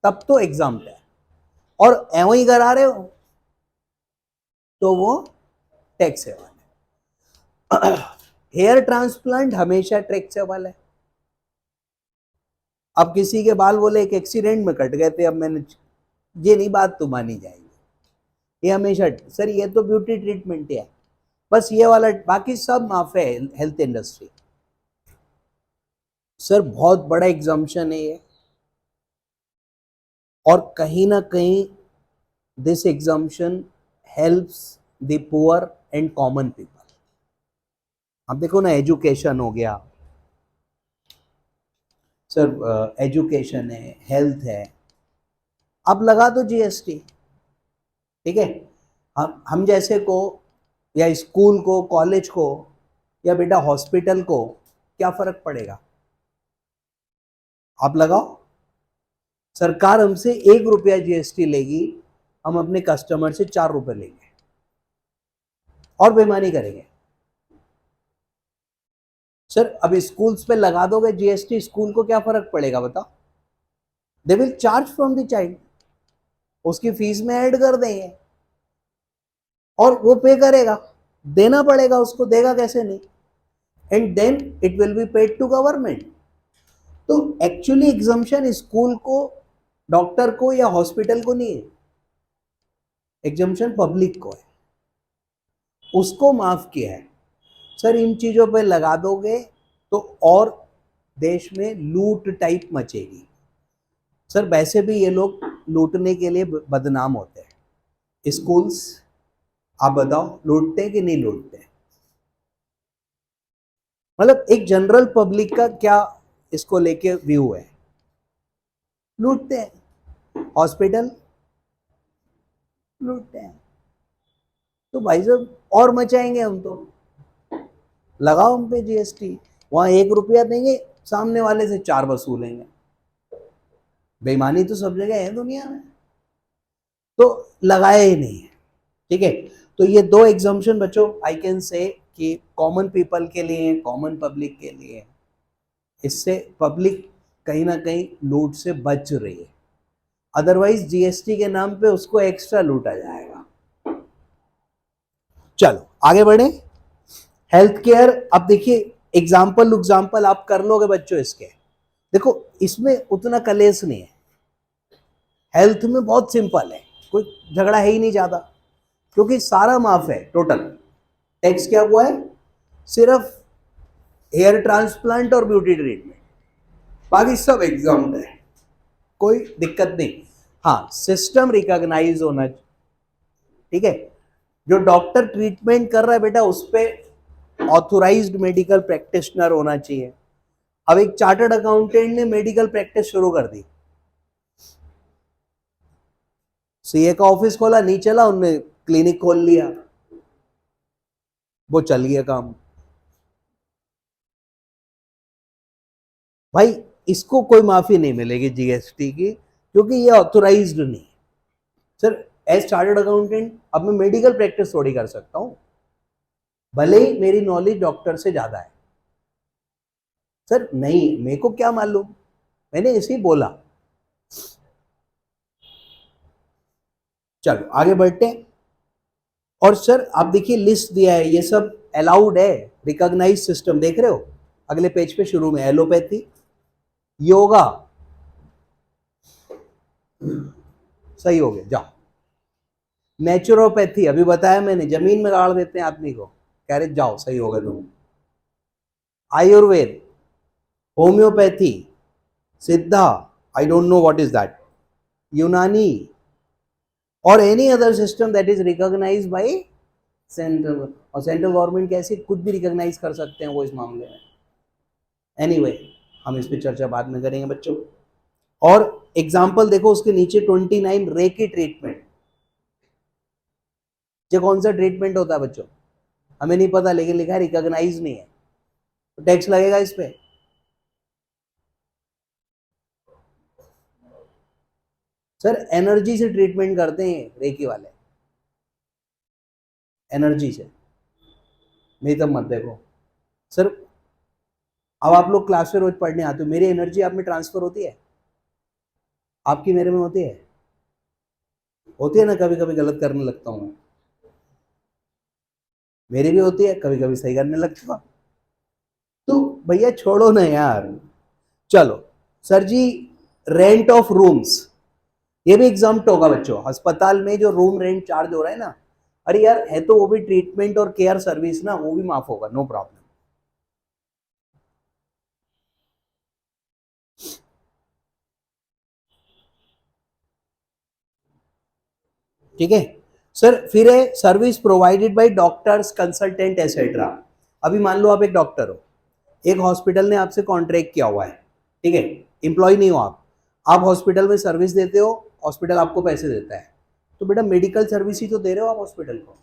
तब तो एग्जाम है, और एवं ही करा रहे हो तो वो टैक्सेबल है। हेयर ट्रांसप्लांट हमेशा टैक्सेबल है। अब किसी के बाल बोले एक एक्सीडेंट में कट गए थे, अब मैंने ये नहीं बात तो मानी जाएगी, ये हमेशा, सर ये तो ब्यूटी ट्रीटमेंट है, बस ये वाला, बाकी सब माफ है हेल्थ इंडस्ट्री। सर बहुत बड़ा एग्जाम्पशन है ये, और कहीं ना कहीं this exemption helps the poor and common people. अब देखो ना, एजुकेशन हो गया सर, एजुकेशन है, हेल्थ है, अब लगा दो जीएसटी, ठीक है। हम जैसे को, या स्कूल को, कॉलेज को, या बेटा हॉस्पिटल को क्या फर्क पड़ेगा? आप लगाओ, सरकार हमसे 1 रुपया जीएसटी लेगी, हम अपने कस्टमर से 4 रुपए लेंगे और बेईमानी करेंगे। सर अब स्कूल्स पे लगा दोगे जीएसटी, स्कूल को क्या फर्क पड़ेगा बताओ? They will charge from the child, उसकी फीस में ऐड कर देंगे और वो पे करेगा, देना पड़ेगा उसको, देगा कैसे नहीं, and then it will be paid to government. तो एक्चुअली एग्जम्पशन स्कूल को, डॉक्टर को या हॉस्पिटल को नहीं है, एग्जम्पशन पब्लिक को है, उसको माफ किया है। सर इन चीजों पे लगा दोगे तो और देश में लूट टाइप मचेगी। सर वैसे भी ये लोग लूटने के लिए बदनाम होते हैं। स्कूल्स आप बताओ लूटते हैं कि नहीं लूटते हैं? मतलब एक जनरल पब्लिक का क्या इसको लेके व्यू है? लूटते हैं। हॉस्पिटल लूटते हैं। तो भाई साहब और मचाएंगे हम तो, लगाओ हम पे जीएसटी, वहां 1 रुपया देंगे, सामने वाले से 4 वसूलेंगे। बेईमानी तो सब जगह है दुनिया में, तो लगाया ही नहीं है, ठीक है। तो ये 2 एग्जाम्पशन बच्चों आई कैन से कि कॉमन पीपल के लिए, कॉमन पब्लिक के लिए, इससे पब्लिक कहीं ना कहीं लूट से बच रही है, अदरवाइज जीएसटी के नाम पे उसको एक्स्ट्रा लूटा जाएगा। चलो आगे बढ़े। हेल्थ केयर, अब देखिए एग्जाम्पल आप कर लोगे बच्चों इसके, देखो इसमें उतना कलेश नहीं है, हेल्थ में बहुत सिंपल है, कोई झगड़ा है ही नहीं ज्यादा, क्योंकि सारा माफ है टोटल। टैक्स क्या हुआ है? सिर्फ हेयर ट्रांसप्लांट और ब्यूटी ट्रीटमेंट, बाकी सब एग्जाम है, कोई दिक्कत नहीं। हाँ सिस्टम रिकॉग्नाइज होना, ठीक है। जो डॉक्टर ट्रीटमेंट कर रहा है बेटा उस पर ऑथोराइज्ड मेडिकल प्रैक्टिशनर होना चाहिए। अब एक चार्टर्ड अकाउंटेंट ने मेडिकल प्रैक्टिस शुरू कर दी, सीए का ऑफिस खोला, नहीं चला, उनने क्लिनिक खोल लिया, वो चल गया काम। भाई इसको कोई माफी नहीं मिलेगी जीएसटी की, क्योंकि ये ऑथोराइज्ड नहीं। सर एज चार्टर्ड अकाउंटेंट अब मैं मेडिकल प्रैक्टिस थोड़ी कर सकता हूं, भले ही मेरी नॉलेज डॉक्टर से ज्यादा है। सर नहीं, मेरे को क्या मालूम, मैंने इसे बोला। चलो आगे बढ़ते हैं। और सर आप देखिए लिस्ट दिया है, ये सब अलाउड है, रिकॉग्नाइज सिस्टम देख रहे हो अगले पेज पे शुरू में, एलोपैथी, योगा, सही हो गया जाओ। नेचुरोपैथी अभी बताया मैंने, जमीन में गाड़ देते हैं आदमी को, कह रहे जाओ सही हो गया तुम। Ayurveda, homeopathy, Siddha, I don't know what is that, Unani, और any other system that is recognise by central, और सेंट्रल गवर्नमेंट कैसे कुछ भी रिकॉग्नाइज कर सकते हैं वो इस मामले में। एनीवे हम इस पर चर्चा बाद में करेंगे बच्चों। और एग्जाम्पल देखो उसके नीचे 29 रेकी ट्रीटमेंट, ये कौन सा ट्रीटमेंट होता है बच्चों? हमें नहीं पता, लेकिन लिखा है रिकॉग्नाइज नहीं है, तो टैक्स लगेगा इस पे। सर एनर्जी से ट्रीटमेंट करते हैं रेकी वाले, एनर्जी से, नहीं तब मत देखो। सर अब आप लोग क्लास में रोज पढ़ने आते हो, मेरी एनर्जी आप में ट्रांसफर होती है, आपकी मेरे में होती है? होती है ना, कभी कभी गलत करने लगता हूं मैं, मेरी भी होती है, कभी कभी सही करने लगता हूं। तो भैया छोड़ो ना यार। चलो sir ji, rent of rooms, ये भी एग्जाम्प्ट होगा बच्चों, अस्पताल में जो रूम रेंट चार्ज हो रहा है ना, अरे यार है तो वो भी ट्रीटमेंट और केयर सर्विस ना, वो भी माफ होगा, नो प्रॉब्लम। ठीक है सर। फिर है service provided bye doctors, consultant etcetera. अभी मान लो आप एक डॉक्टर हो, एक हॉस्पिटल ने आपसे कॉन्ट्रैक्ट किया हुआ है, ठीक है, एम्प्लॉय नहीं हो आप हॉस्पिटल में सर्विस देते हो, हॉस्पिटल आपको पैसे देता है, तो बेटा मेडिकल सर्विस ही तो दे रहे हो आप हॉस्पिटल को,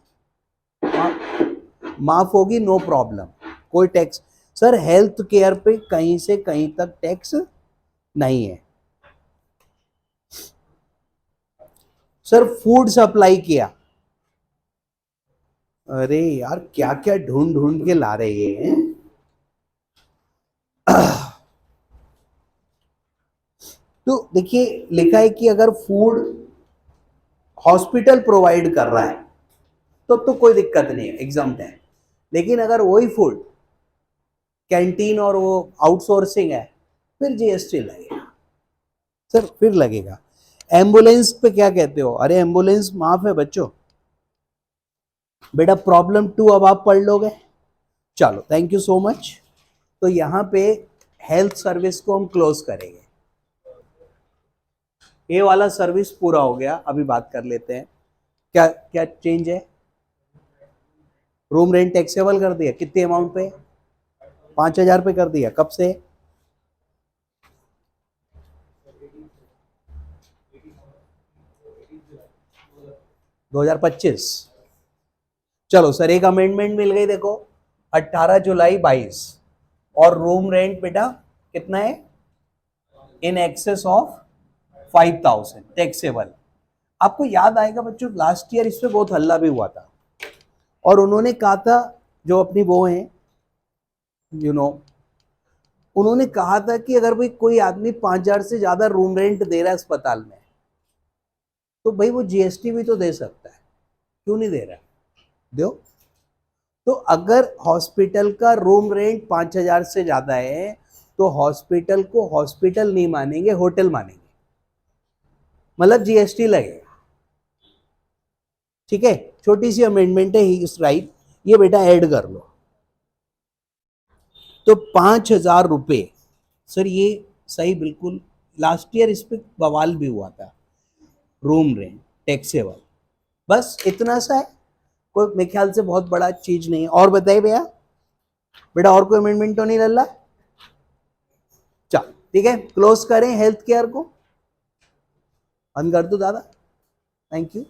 माफ होगी, नो प्रॉब्लम, कोई टैक्स। सर हेल्थ केयर पे कहीं से कहीं तक टैक्स नहीं है। सर फूड सप्लाई किया, अरे यार क्या क्या ढूंढ ढूंढ के ला रहे हैं। तो देखिए लिखा है कि अगर फूड हॉस्पिटल प्रोवाइड कर रहा है तो कोई दिक्कत नहीं है, एग्जाम्प्ट है। लेकिन अगर वही फूड कैंटीन और वो आउटसोर्सिंग है, फिर जीएसटी लगेगा। सर फिर लगेगा। एम्बुलेंस पे क्या कहते हो, अरे एम्बुलेंस माफ है बच्चों, बेटा प्रॉब्लम 2 अब आप पढ़ लोगे। चलो थैंक यू सो मच। तो यहाँ पे हेल्थ सर्विस को हम क्लोज करेंगे। ये वाला सर्विस पूरा हो गया। अभी बात कर लेते हैं क्या क्या चेंज है। रूम रेंट टैक्सेबल कर दिया, कितने अमाउंट पे, 5,000 पे कर दिया, कब से, दो 2025। चलो सर एक अमेंडमेंट मिल गई, देखो 18 जुलाई 22, और रूम रेंट बेटा कितना है, इन एक्सेस ऑफ 5,000 टैक्सेबल। आपको याद आएगा बच्चों लास्ट ईयर इस पे बहुत हल्ला भी हुआ था, और उन्होंने कहा था, जो अपनी वो हैं उन्होंने कहा था कि अगर भाई कोई आदमी 5,000 से ज्यादा रूम रेंट दे रहा है अस्पताल में, तो भाई वो जीएसटी भी तो दे सकता है, क्यों नहीं दे रहा, दो। तो अगर हॉस्पिटल का रूम रेंट 5,000 से ज्यादा है, तो हॉस्पिटल को हॉस्पिटल नहीं मानेंगे, होटल मानेंगे, मतलब जीएसटी लगेगा। ठीक है, छोटी सी अमेंडमेंट है, इस राइट, ये बेटा ऐड कर लो। तो 5,000 रुपये, सर ये सही बिल्कुल, लास्ट ईयर इस पे बवाल भी हुआ था, रूम रेंट टैक्सेबल, बस इतना सा है, कोई मेरे ख्याल से बहुत बड़ा चीज नहीं है। और बताइए भैया, बेटा और कोई अमेंडमेंट तो नहीं लल्ला। चल ठीक है, क्लोज करें हेल्थ केयर को, बंद कर दो दादा, थैंक यू।